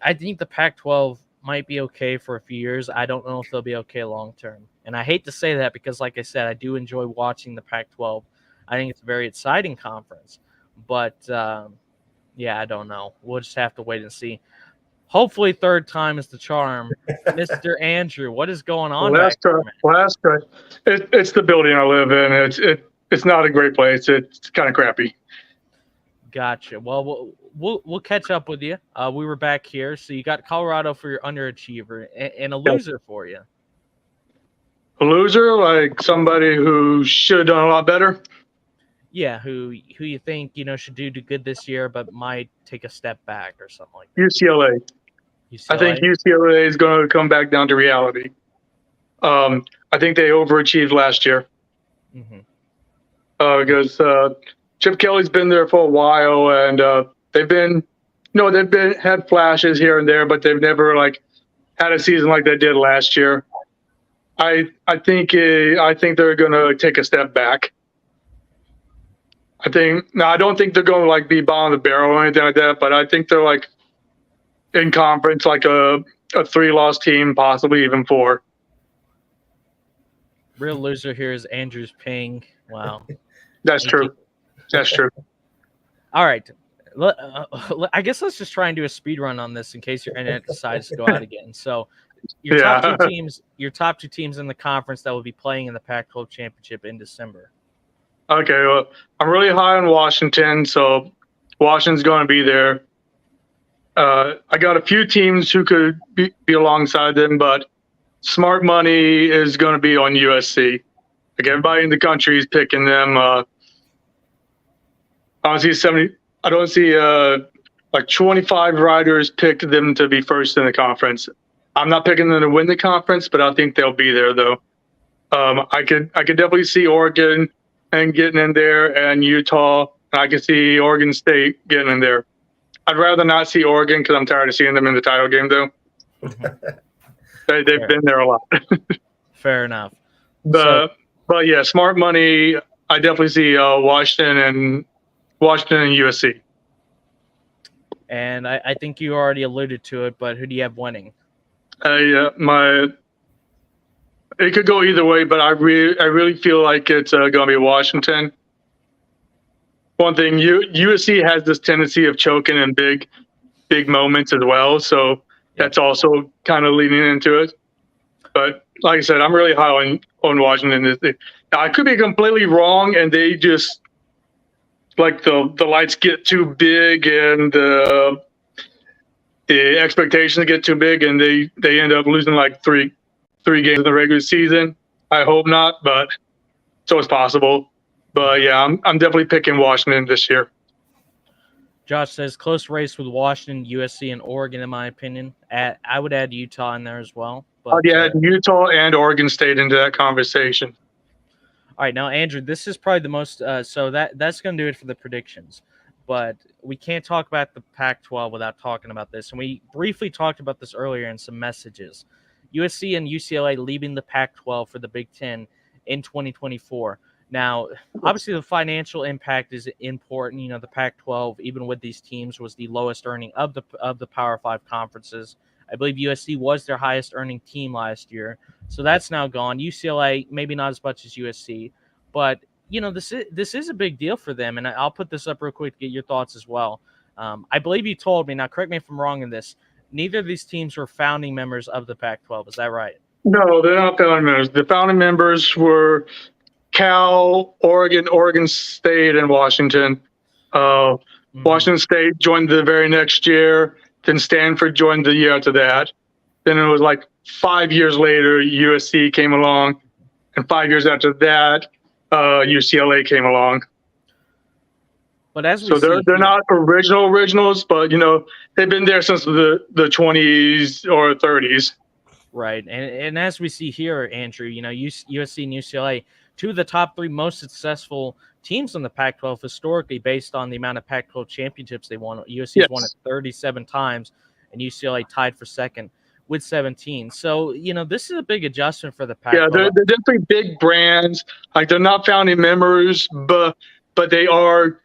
I think the Pac-12 might be okay for a few years. I don't know if they'll be okay long term. And I hate to say that because, like I said, I do enjoy watching the Pac-12. I think it's a very exciting conference. But, I don't know. We'll just have to wait and see. Hopefully third time is the charm. Mr. Andrew, what is going on? Last try. It's the building I live in. It's not a great place. It's kind of crappy. Gotcha. Well, we'll catch up with you. We were back here, so you got Colorado for your underachiever and a loser for you. A loser, like somebody who should have done a lot better. Yeah, who you think should do good this year, but might take a step back or something like that. UCLA. I think UCLA is going to come back down to reality. I think they overachieved last year. Because Chip Kelly's been there for a while, and they've had flashes here and there, but they've never had a season like they did last year. I think they're going to take a step back. I don't think they're going to be bottom of the barrel or anything like that, but I think they're in conference, a 3-loss team, possibly even 4. Real loser here is Andrew's ping. Wow. That's true. That's true. All right. I guess let's just try and do a speed run on this in case your internet decides to go out again. So your top two teams in the conference that will be playing in the Pac-12 championship in December. Okay, well, I'm really high on Washington, so Washington's going to be there. I got a few teams who could be alongside them, but smart money is going to be on USC. Everybody in the country is picking them. I don't see 25 writers picked them to be first in the conference. I'm not picking them to win the conference, but I think they'll be there though. I could definitely see Oregon and getting in there, and Utah. I could see Oregon State getting in there. I'd rather not see Oregon because I'm tired of seeing them in the title game, though. They've been there a lot. Fair enough. But yeah, smart money. I definitely see Washington and USC. And I think you already alluded to it, but who do you have winning? It could go either way, but I really feel like it's going to be Washington. One thing, USC has this tendency of choking in big moments as well, so that's also kind of leading into it. But like I said, I'm really high on Washington. Now, I could be completely wrong, and they just like the lights get too big and the expectations get too big, and they end up losing like three games in the regular season. I hope not, but so it's possible. But yeah, I'm definitely picking Washington this year. Josh says close race with Washington, USC, and Oregon, in my opinion. I would add Utah in there as well. But yeah, Utah and Oregon State into that conversation. All right, now Andrew, this is probably the most. So that's going to do it for the predictions. But we can't talk about the Pac-12 without talking about this. And we briefly talked about this earlier in some messages. USC and UCLA leaving the Pac-12 for the Big Ten in 2024. Now, obviously, the financial impact is important. You know, the Pac-12, even with these teams, was the lowest earning of the Power 5 conferences. I believe USC was their highest earning team last year. So that's now gone. UCLA, maybe not as much as USC, but you know, this is a big deal for them, and I'll put this up real quick to get your thoughts as well. I believe you told me, now correct me if I'm wrong in this, neither of these teams were founding members of the Pac-12. Is that right? No, they're not founding members. The founding members were Cal, Oregon State, and Washington. Washington State joined the very next year, then Stanford joined the year after that. Then it was like 5 years later, USC came along, and 5 years after that, UCLA came along. But as so they're not originals, but you know, they've been there since the 20s or 30s. Right, and as we see here, Andrew, you know, USC and UCLA, two of the top three most successful teams in the Pac-12 historically, based on the amount of Pac-12 championships they won. USC has won it 37 times, and UCLA tied for second with 17. So, you know, this is a big adjustment for the Pac-12. Yeah, they're definitely big brands. Like, they're not founding members, but they are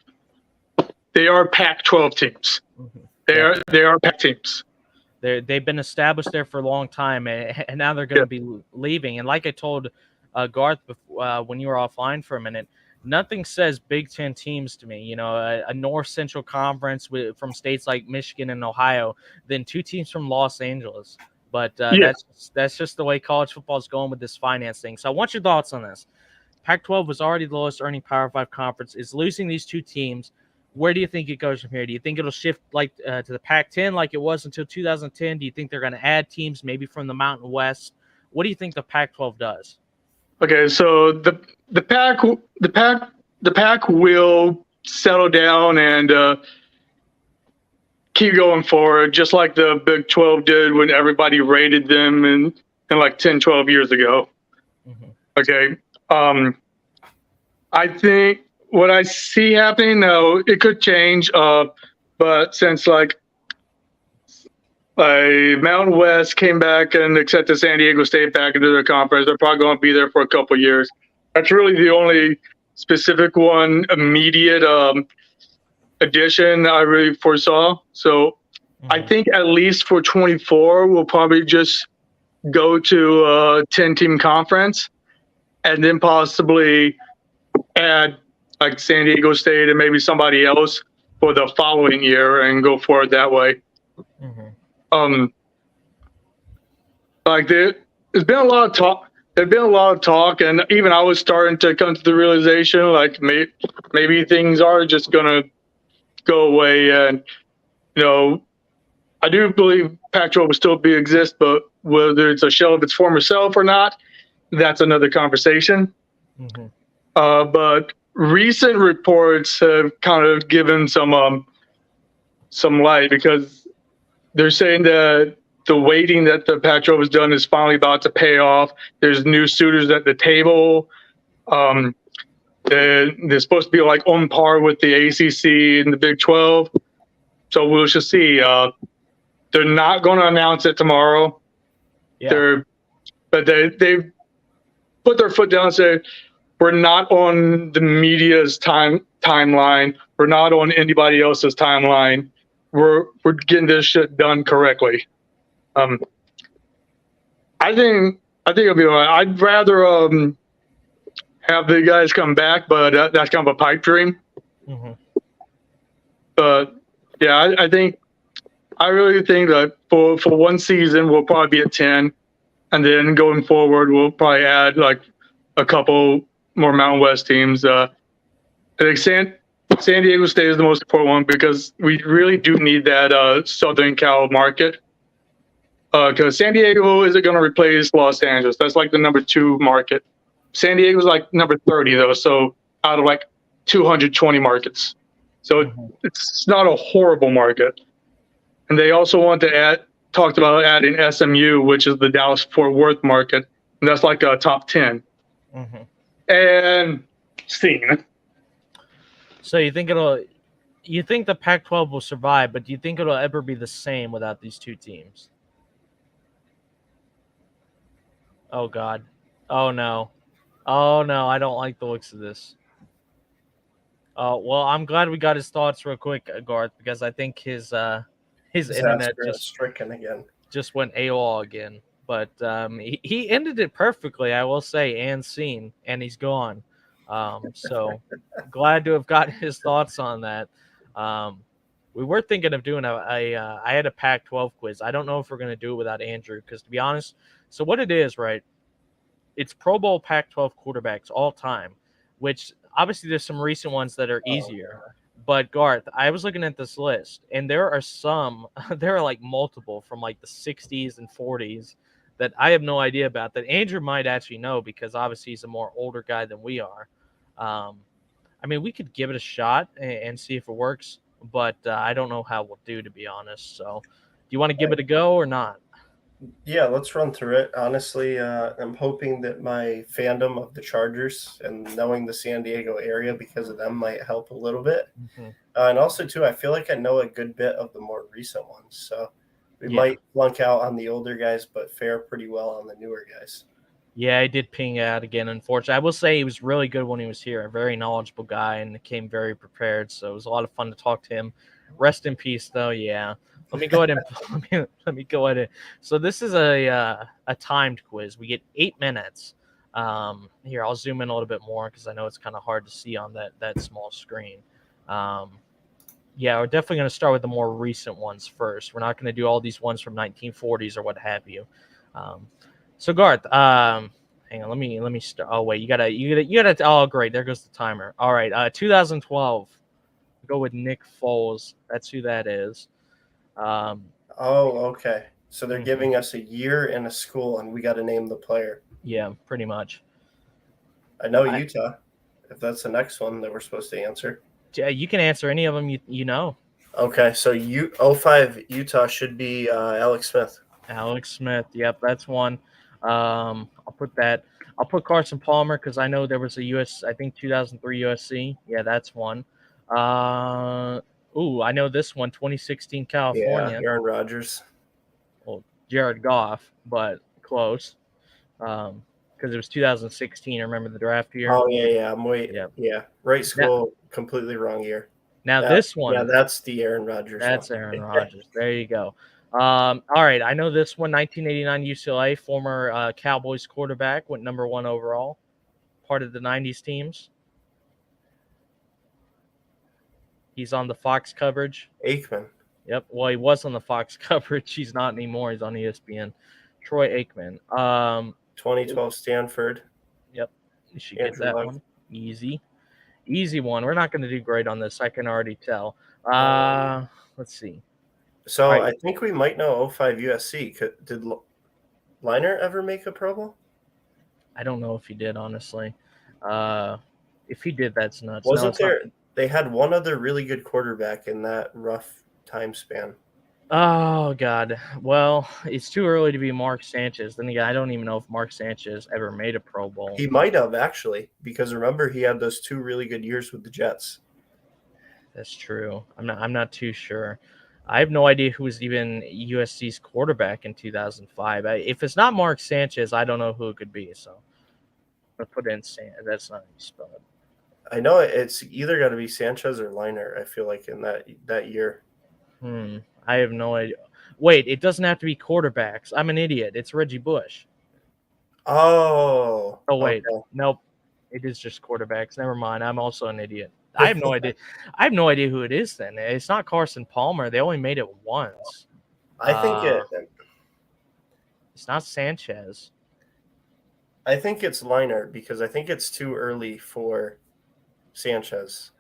Pac-12 teams. Mm-hmm. They are Pac teams. They've been established there for a long time, and now they're going to be leaving. And like I told Garth when you were offline for a minute, nothing says Big Ten teams to me. You know, a North Central Conference from states like Michigan and Ohio, then two teams from Los Angeles. But that's just the way college football is going with this finance thing. So I want your thoughts on this. Pac-12 was already the lowest earning Power 5 conference. Is losing these two teams. Where do you think it goes from here? Do you think it'll shift like to the Pac-10 like it was until 2010? Do you think they're going to add teams maybe from the Mountain West? What do you think the Pac-12 does? Okay, so the Pac will settle down and keep going forward, just like the Big 12 did when everybody rated them in like 10, 12 years ago. Mm-hmm. Okay. I think what I see happening now, it could change, but since like Mountain West came back and accepted San Diego State back into their conference, they're probably going to be there for a couple of years. That's really the only specific one immediate addition I really foresaw. So I think at least for 24, we'll probably just go to a 10-team conference and then possibly add like San Diego State and maybe somebody else for the following year and go forward that way. Mm-hmm. Like there's been a lot of talk. There's been a lot of talk, and even I was starting to come to the realization like maybe things are just gonna go away. And you know, I do believe Pac-12 will still exist, but whether it's a shell of its former self or not, that's another conversation. Mm-hmm. But recent reports have kind of given some light, because they're saying that the waiting that the Pac-12 has done is finally about to pay off. There's new suitors at the table. They're supposed to be like on par with the ACC and the Big 12. So we'll just see. They're not going to announce it tomorrow. Yeah. But they put their foot down and say, we're not on the media's timeline. We're not on anybody else's timeline. We're getting this shit done correctly. I think it'll be all right. I'd rather have the guys come back, but that's kind of a pipe dream. Mm-hmm. But yeah, I really think that for one season we'll probably be at 10, and then going forward we'll probably add like a couple more Mountain West teams. I think San Diego State is the most important one because we really do need that Southern Cal market. Because San Diego isn't going to replace Los Angeles. That's like the number 2 market. San Diego's like number 30 though, so out of like 220 markets. So it's not a horrible market. And they also want to talked about adding SMU, which is the Dallas-Fort Worth market, and that's like a top 10. And scene. So you think the Pac-12 will survive, but do you think it'll ever be the same without these 2 teams? Oh God. Oh no. Oh no, I don't like the looks of this. Well, I'm glad we got his thoughts real quick, Garth, because I think his internet just went AWOL again. But he ended it perfectly, I will say, and seen, and he's gone. So glad to have got his thoughts on that. We were thinking of doing I had a Pac-12 quiz. I don't know if we're going to do it without Andrew, because to be honest, so what it is, right? It's Pro Bowl Pac-12 quarterbacks all time, which obviously there's some recent ones that are easier. But Garth, I was looking at this list, and there are like multiple from like the 60s and 40s that I have no idea about, that Andrew might actually know, because obviously he's a more older guy than we are. I mean, we could give it a shot and see if it works, but I don't know how we'll do, to be honest. So do you want to give it a go or not? Yeah, let's run through it. Honestly, I'm hoping that my fandom of the Chargers and knowing the San Diego area because of them might help a little bit. And also, too, I feel like I know a good bit of the more recent ones. So we might flunk out on the older guys, but fare pretty well on the newer guys. Yeah, I did ping out again, unfortunately. I will say he was really good when he was here, a very knowledgeable guy, and came very prepared. So it was a lot of fun to talk to him. Rest in peace, though. Yeah. Let me go ahead and let me go ahead. So this is a timed quiz. We get 8 minutes. Here, I'll zoom in a little bit more because I know it's kind of hard to see on that small screen. Yeah, we're definitely going to start with the more recent ones first. We're not going to do all these ones from 1940s or what have you. So Garth, hang on. Let me start. Oh wait, you gotta. Oh great, there goes the timer. All right, 2012. Go with Nick Foles. That's who that is. Okay. So they're giving us a year and a school, and we got to name the player. Yeah, pretty much. I know Utah, if that's the next one that we're supposed to answer. Yeah, you can answer any of them you know. Okay, so 05 Utah should be Alex Smith. Alex Smith, yep, that's one. I'll put that. I'll put Carson Palmer because I know there was I think 2003 USC. Yeah, that's one. I know this one, 2016 California. Yeah, Aaron Rodgers. Well, Jared Goff, but close. Because it was 2016. Remember the draft year? Oh, yeah. I'm waiting. Yeah. Right school, completely wrong year. Now this one. Yeah, that's the Aaron Rodgers. That's Aaron Rodgers. There you go. All right. I know this one, 1989 UCLA, former Cowboys quarterback, went number 1 overall, part of the 90s teams. He's on the Fox coverage. Aikman. Yep. Well, he was on the Fox coverage. He's not anymore. He's on ESPN. Troy Aikman. 2012 Stanford. Yep. You should get that one. Easy one. We're not going to do great on this. I can already tell. Let's see. So I think we might know 05 USC. Did Liner ever make a Pro Bowl? I don't know if he did, honestly. If he did, that's nuts. Wasn't there? They had one other really good quarterback in that rough time span. Oh, God. Well, it's too early to be Mark Sanchez. Then again, I don't even know if Mark Sanchez ever made a Pro Bowl. He might have, actually, because remember, he had those 2 really good years with the Jets. That's true. I'm not too sure. I have no idea who was even USC's quarterback in 2005. If it's not Mark Sanchez, I don't know who it could be. So I'll put in that's not how you spell it. I know it's either got to be Sanchez or Liner, I feel like, in that year. I have no idea. Wait, it doesn't have to be quarterbacks. I'm an idiot. It's Reggie Bush. Oh, wait. Okay. Nope. It is just quarterbacks. Never mind. I'm also an idiot. I have no idea. I have no idea who it is then. It's not Carson Palmer. They only made it once. I think it's not Sanchez. I think it's Liner because I think it's too early for Sanchez.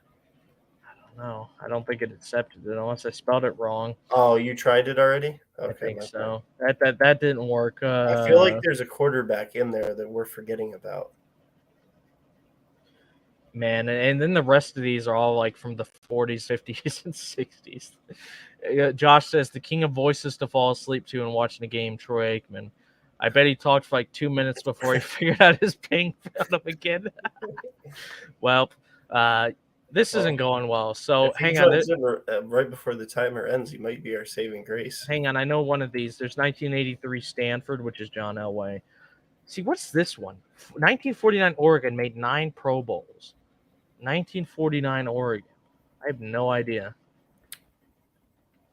No, I don't think it accepted it unless I spelled it wrong. Oh, you tried it already? Okay, I think my so. That didn't work. bad. I feel like there's a quarterback in there that we're forgetting about. Man, and then the rest of these are all like from the 40s, 50s, and 60s. Josh says the king of voices to fall asleep to and watching the game, Troy Aikman. I bet he talked for like 2 minutes before he figured out his ping found him again. Well, this isn't going well. So If he hang on. joins in right before the timer ends, he might be our saving grace. Hang on. I know one of these. There's 1983 Stanford, which is John Elway. See, what's this one? 1949 Oregon made 9 Pro Bowls. 1949 Oregon. I have no idea.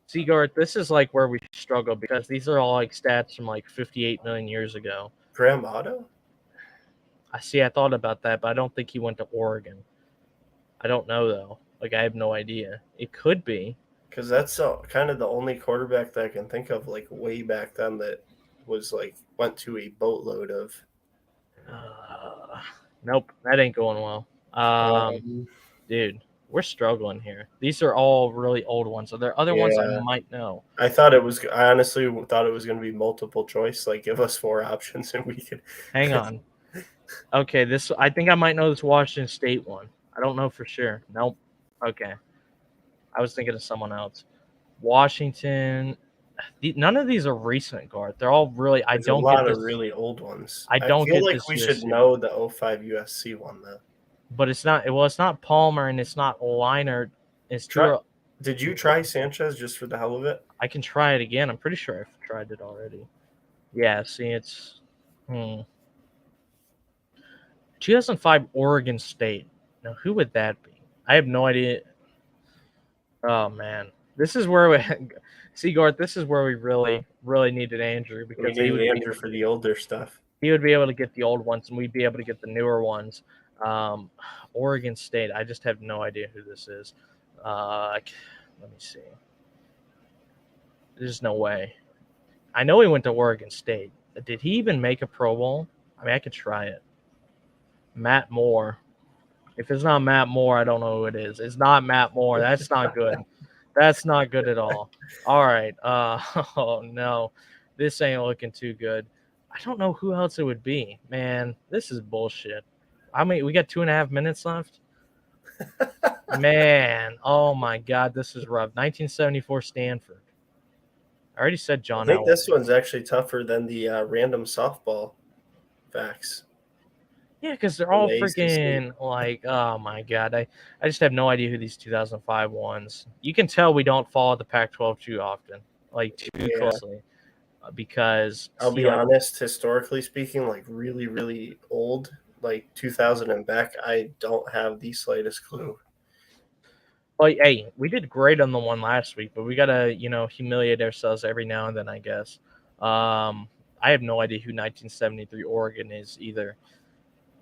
Seagard, this is like where we struggle because these are all like stats from like 58 million years ago. Graham Otto? I thought about that, but I don't think he went to Oregon. I don't know though. Like I have no idea. It could be. Because that's kind of the only quarterback that I can think of like way back then that was like went to a boatload of. Nope, that ain't going well. Dude, we're struggling here. These are all really old ones. Are there other ones I might know? I honestly thought it was going to be multiple choice. Like, give us 4 options and we could. Hang on. Okay, I think I might know this Washington State one. I don't know for sure. Nope. Okay. I was thinking of someone else. Washington. None of these are recent, Garth. They're all really. There's a lot of really old ones. I feel like we should know the 05 USC one though. But it's not. Well, it's not Palmer and it's not Leinart. It's Did you try Sanchez just for the hell of it? I can try it again. I'm pretty sure I've tried it already. Yeah. See, it's 2005 Oregon State. Now, who would that be? I have no idea. Oh man, this is where we see Garth. This is where we really needed Andrew because we need Andrew for the older stuff. He would be able to get the old ones, and we'd be able to get the newer ones. Oregon State. I just have no idea who this is. Let me see. There's no way. I know he went to Oregon State. Did he even make a Pro Bowl? I mean, I could try it. Matt Moore. If it's not Matt Moore, I don't know who it is. It's not Matt Moore. That's not good. That's not good at all. All right. Oh, no. This ain't looking too good. I don't know who else it would be. Man, this is bullshit. I mean, we got 2.5 minutes left. Man, oh, my God. This is rough. 1974 Stanford. I already said John I think this one's actually tougher than the random softball facts. Yeah, because they're all freaking like, oh my God. I just have no idea who these 2005 ones. You can tell we don't follow the Pac-12 too often, like too closely. Because I'll be honest, historically speaking, like really, really old, like 2000 and back, I don't have the slightest clue. Well, hey, we did great on the one last week, but we gotta, humiliate ourselves every now and then, I guess. I have no idea who 1973 Oregon is either.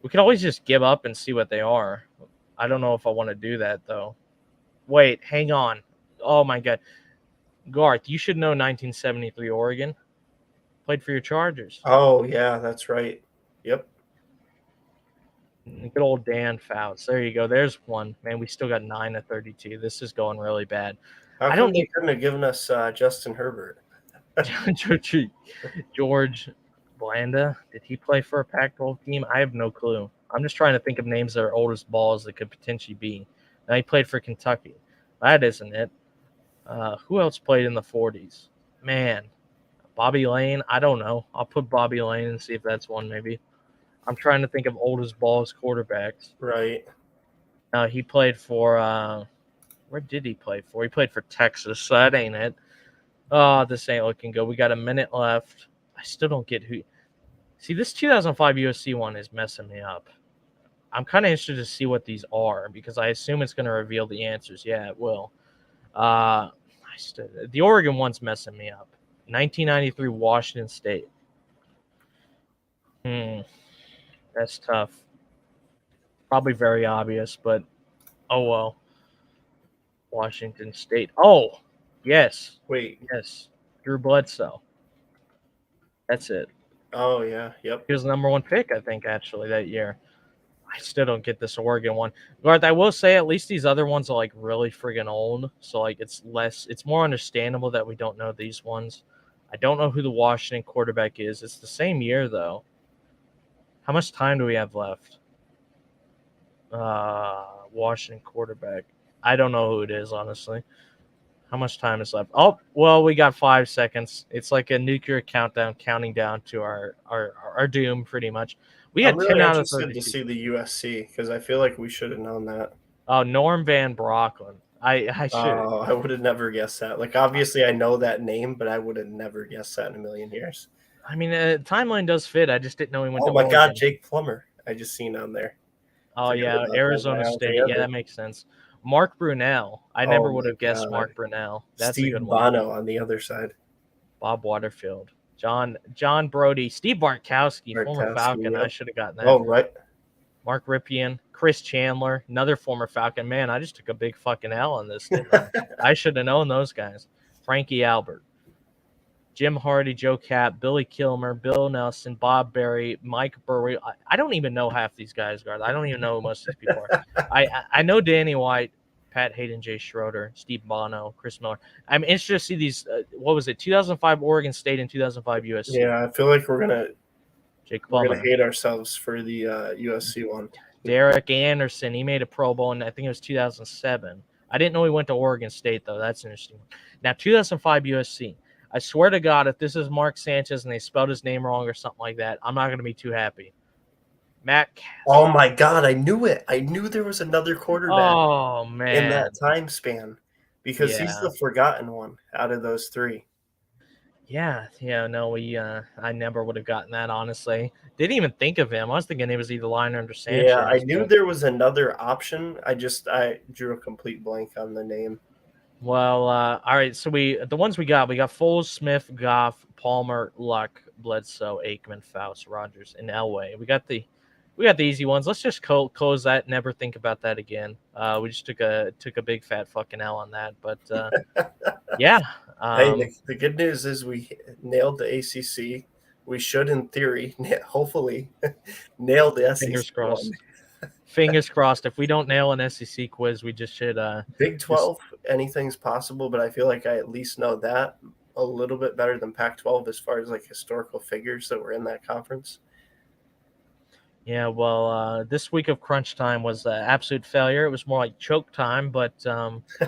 We could always just give up and see what they are. I don't know if I want to do that, though. Wait, hang on. Oh, my God. Garth, you should know 1973 Oregon. Played for your Chargers. Oh, yeah, that's right. Yep. Good old Dan Fouts. There you go. There's one. Man, we still got 9 of 32. This is going really bad. How come they couldn't have given us Justin Herbert? George Blanda, did he play for a Pac-12 team? I have no clue. I'm just trying to think of names that are old as balls that could potentially be. Now he played for Kentucky. That isn't it. Who else played in the 40s? Man, Bobby Lane. I don't know. I'll put Bobby Lane and see if that's one maybe. I'm trying to think of old as balls quarterbacks. Right. He played for where did he play for? He played for Texas, so that ain't it. Oh, this ain't looking good. We got a minute left. I still don't get who. See, this 2005 USC one is messing me up. I'm kind of interested to see what these are because I assume it's going to reveal the answers. Yeah, it will. The Oregon one's messing me up. 1993 Washington State. That's tough. Probably very obvious, but oh well. Washington State. Oh, yes. Wait. Yes. Drew Bledsoe. That's it. Oh, yeah. Yep. He was the number 1 pick, I think, actually, that year. I still don't get this Oregon one. Garth, I will say at least these other ones are like really friggin' old. So like it's more understandable that we don't know these ones. I don't know who the Washington quarterback is. It's the same year though. How much time do we have left? Washington quarterback. I don't know who it is, honestly. How much time is left? Oh, well, we got 5 seconds. It's like a nuclear countdown, counting down to our doom, pretty much. We I'm had really 10 out of interested 32. to see the USC because I feel like we should have known that. Oh, Norm Van Brocklin. I should. I would have never guessed that. Like, obviously, I know that name, but I would have never guessed that in a million years. I mean, timeline does fit. I just didn't know he went to Oh my Oregon. God, Jake Plummer! I just seen on there. Oh yeah, Arizona State. Yeah, that makes sense. Mark Brunell. I never would have guessed Mark Brunell. That's Steve a good one. Bono on the other side. Bob Waterfield. John Brody. Steve Bartkowski, former Falcon. Yep. I should have gotten that. Oh, right. Mark Ripien. Chris Chandler, another former Falcon. Man, I just took a big fucking L on this, didn't I? I should have known those guys. Frankie Albert. Jim Hardy, Joe Cap, Billy Kilmer, Bill Nelson, Bob Berry, Mike Burry. I don't even know half these guys, guard. I don't even know who most of these people are. I know Danny White, Pat Hayden, Jay Schroeder, Steve Bono, Chris Miller. I'm interested to see these. What was it? 2005 Oregon State and 2005 USC. Yeah, I feel like we're gonna hate ourselves for the USC one. Derek Anderson, he made a Pro Bowl, and I think it was 2007. I didn't know he went to Oregon State though. That's interesting. Now 2005 USC. I swear to God, if this is Mark Sanchez and they spelled his name wrong or something like that, I'm not going to be too happy. Matt Cass. Oh, my God. I knew it. I knew there was another quarterback in that time span because he's the forgotten one out of those three. Yeah. No, I never would have gotten that, honestly. Didn't even think of him. I was thinking he was either Liner or Sanchez. Yeah, I knew there was another option. I drew a complete blank on the name. Well, all right. So the ones we got Foles, Smith, Goff, Palmer, Luck, Bledsoe, Aikman, Faust, Rogers, and Elway. We got the easy ones. Let's just close that. Never think about that again. We just took a big fat fucking L on that. But yeah. Hey, the good news is we nailed the ACC. We should, in theory, hopefully, nail the SEC. Fingers crossed. Fingers crossed. If we don't nail an SEC quiz, we just should. Big 12, anything's possible, but I feel like I at least know that a little bit better than Pac-12 as far as like historical figures that were in that conference. Yeah, well, this week of crunch time was an absolute failure. It was more like choke time, but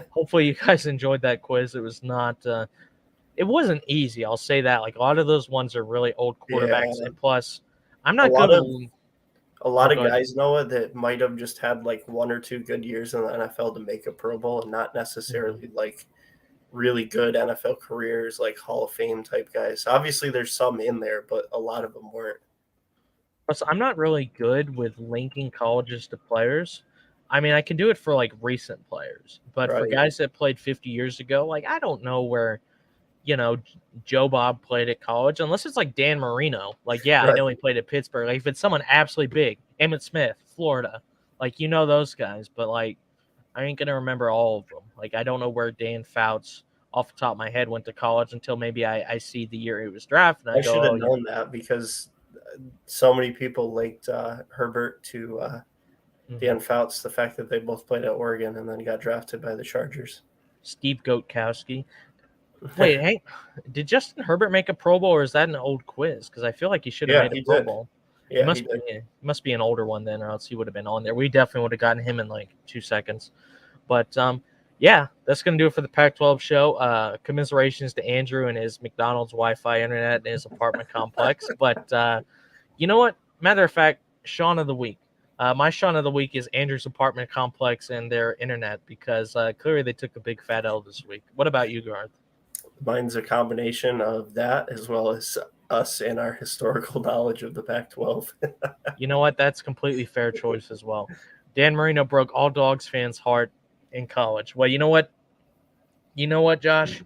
hopefully you guys enjoyed that quiz. It was not. It wasn't easy. I'll say that. Like a lot of those ones are really old quarterbacks, and plus, I'm not good. A lot of guys, Noah, that might have just had like 1 or 2 good years in the NFL to make a Pro Bowl and not necessarily like really good NFL careers, like Hall of Fame type guys. Obviously, there's some in there, but a lot of them weren't. So I'm not really good with linking colleges to players. I mean, I can do it for like recent players, but for guys that played 50 years ago, like I don't know where, Joe Bob played at college, unless it's like Dan Marino. Like, yeah, I know he played at Pittsburgh. Like, if it's someone absolutely big, Emmitt Smith, Florida, like, those guys. But, like, I ain't going to remember all of them. Like, I don't know where Dan Fouts, off the top of my head, went to college until maybe I see the year he was drafted. I should have known that because so many people linked Herbert to Dan Fouts, the fact that they both played at Oregon and then got drafted by the Chargers. Steve Goatkowski. Wait, hey, did Justin Herbert make a Pro Bowl, or is that an old quiz? Because I feel like he should have made a Pro Bowl. Yeah, it must be an older one then, or else he would have been on there. We definitely would have gotten him in like 2 seconds. But yeah, that's gonna do it for the Pac-12 show. Commiserations to Andrew and his McDonald's Wi-Fi internet in his apartment complex. But you know what? Matter of fact, Sean of the Week. My Sean of the Week is Andrew's apartment complex and their internet, because clearly they took a big fat L this week. What about you, Garth? Mine's a combination of that as well as us and our historical knowledge of the Pac-12. You know what? That's completely fair choice as well. Dan Marino broke all Dogs fans' heart in college. Well, you know what? Josh?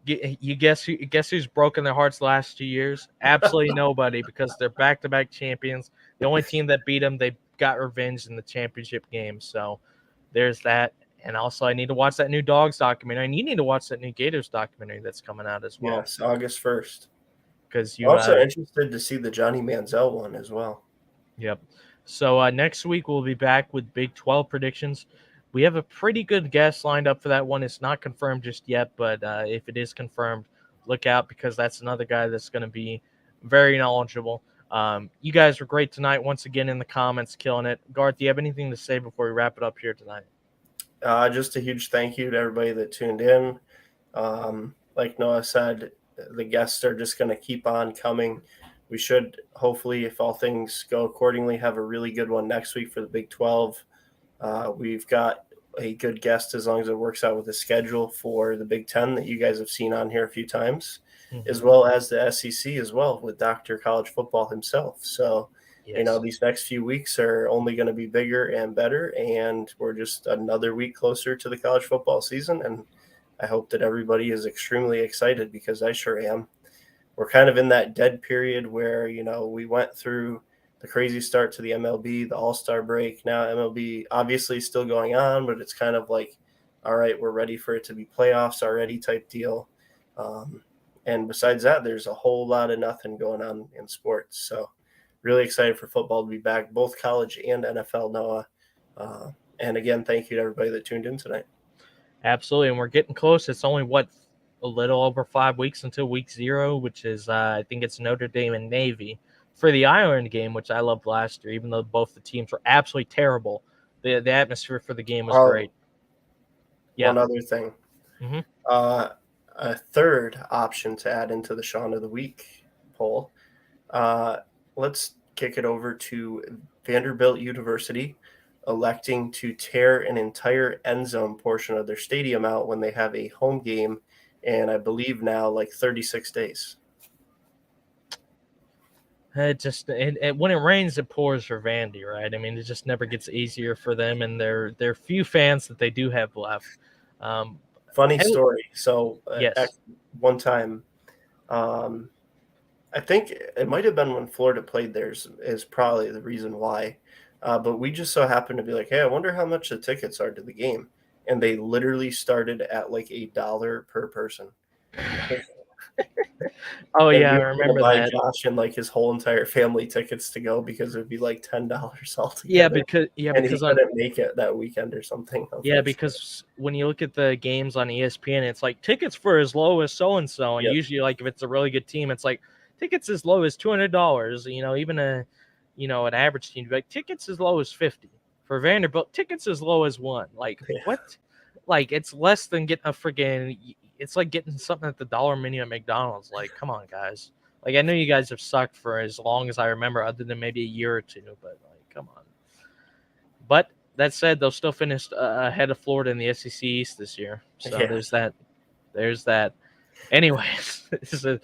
You guess who's broken their hearts the last 2 years? Absolutely nobody, because they're back-to-back champions. The only team that beat them, they got revenge in the championship game. So there's that. And also, I need to watch that new Dogs documentary, and you need to watch that new Gators documentary that's coming out as well. Yes, August 1st. Because I'm also interested to see the Johnny Manziel one as well. Yep. So next week we'll be back with Big 12 predictions. We have a pretty good guest lined up for that one. It's not confirmed just yet, but if it is confirmed, look out because that's another guy that's going to be very knowledgeable. You guys were great tonight once again in the comments, killing it. Garth, do you have anything to say before we wrap it up here tonight? Just a huge thank you to everybody that tuned in. Like Noah said, the guests are just going to keep on coming. We should hopefully, if all things go accordingly, have a really good one next week for the Big 12. We've got a good guest as long as it works out with the schedule for the Big 10 that you guys have seen on here a few times, as well as the SEC as well with Dr. College Football himself. So, Yes. these next few weeks are only going to be bigger and better, and we're just another week closer to the college football season. And I hope that everybody is extremely excited because I sure am. We're kind of in that dead period where, we went through the crazy start to the MLB, the All-Star break. Now MLB obviously still going on, but it's kind of like, all right, we're ready for it to be playoffs already type deal. And besides that, there's a whole lot of nothing going on in sports. So really excited for football to be back, both college and NFL, Noah. And again, thank you to everybody that tuned in tonight. Absolutely, and we're getting close. It's only, a little over 5 weeks until week 0, which is, I think it's Notre Dame and Navy. For the Ireland game, which I loved last year, even though both the teams were absolutely terrible, the atmosphere for the game was great. Yeah. One other thing. Mm-hmm. A third option to add into the Sean of the Week poll. Let's kick it over to Vanderbilt University electing to tear an entire end zone portion of their stadium out when they have a home game in, I believe now, like 36 days. When it rains, it pours for Vandy, right? I mean, it just never gets easier for them and their few fans that they do have left. Funny story. So yes. One time, I think it might have been when Florida played theirs is probably the reason why. But we just so happened to be like, hey, I wonder how much the tickets are to the game. And they literally started at like $1 per person. Oh, yeah, I remember that. Josh and like his whole entire family tickets to go because it would be like $10 altogether. Yeah, because he couldn't make it that weekend or something. Yeah, because when you look at the games on ESPN, it's like tickets for as low as so and so, and usually, like if it's a really good team, it's like tickets as low as $200. Even an average team, like tickets as low as $50. For Vanderbilt, tickets as low as $1. Like what? Like it's less than getting a freaking. It's like getting something at the dollar menu at McDonald's. Like, come on, guys. Like, I know you guys have sucked for as long as I remember, other than maybe a year or two, but like, come on. But that said, they'll still finish ahead of Florida in the SEC East this year. So there's that. There's that. Anyways, this has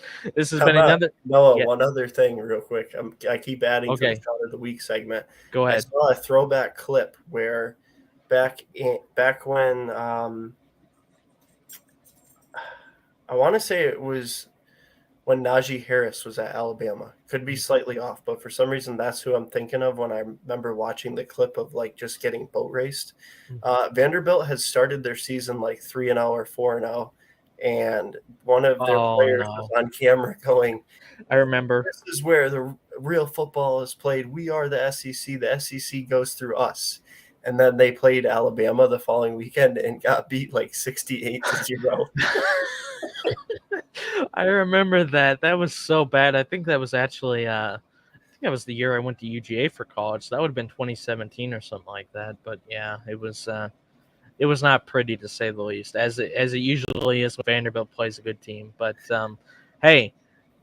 been another. Noah, one other thing, real quick. I keep adding to the Shot of the Week segment. Go ahead. I saw a throwback clip where back when I want to say it was when Najee Harris was at Alabama. Could be slightly off, but for some reason that's who I'm thinking of when I remember watching the clip of like just getting boat raced. Vanderbilt has started their season like 3-0 or 4-0, and one of their players was on camera going, I remember. This is where the real football is played. We are the SEC. The SEC goes through us. And then they played Alabama the following weekend and got beat like 68-0. I remember that. That was so bad. I think that was actually that was the year I went to UGA for college. So that would have been 2017 or something like that. But yeah, it was not pretty to say the least, as it usually is when Vanderbilt plays a good team. But hey,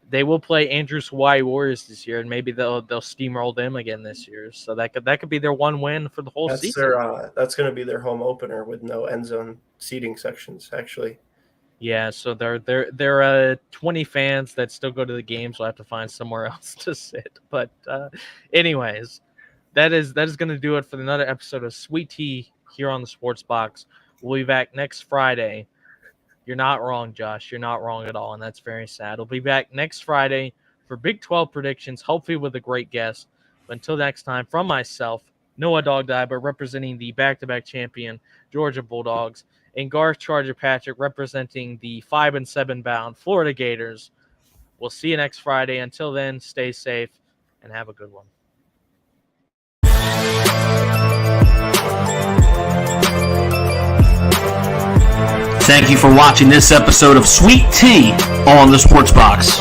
they will play Andrews Hawaii Warriors this year, and maybe they'll steamroll them again this year. So that could be their one win for the whole season. That's going to be their home opener with no end zone seating sections, actually. Yeah, so they're 20 fans that still go to the games. We'll have to find somewhere else to sit. But anyways, that is going to do it for another episode of Sweet Tea here on the Sports Box. We'll be back next Friday. You're not wrong, Josh. You're not wrong at all, and that's very sad. We'll be back next Friday for Big 12 predictions, hopefully with a great guest. But until next time, from myself, Noah Dog Diver, representing the back-to-back champion Georgia Bulldogs, and Garth Charger Patrick, representing the 5-7 bound Florida Gators. We'll see you next Friday. Until then, stay safe and have a good one. Thank you for watching this episode of Sweet Tea on the Sports Box.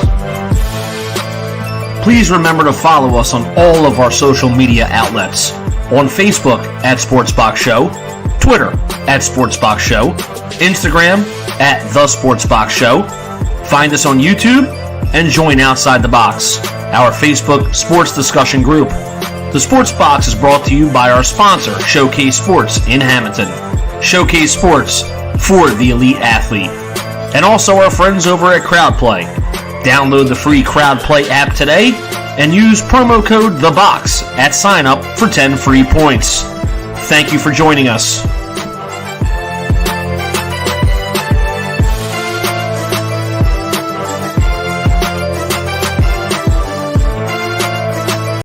Please remember to follow us on all of our social media outlets. On Facebook at Sportsbox Show, Twitter at Sportsbox Show, Instagram at The Sportsbox Show. Find us on YouTube and join Outside the Box, our Facebook sports discussion group. The Sports Box is brought to you by our sponsor, Showcase Sports in Hamilton. Showcase Sports for the elite athlete. And also our friends over at CrowdPlay. Download the free CrowdPlay app today and use promo code THEBOX at sign up for 10 free points. Thank you for joining us.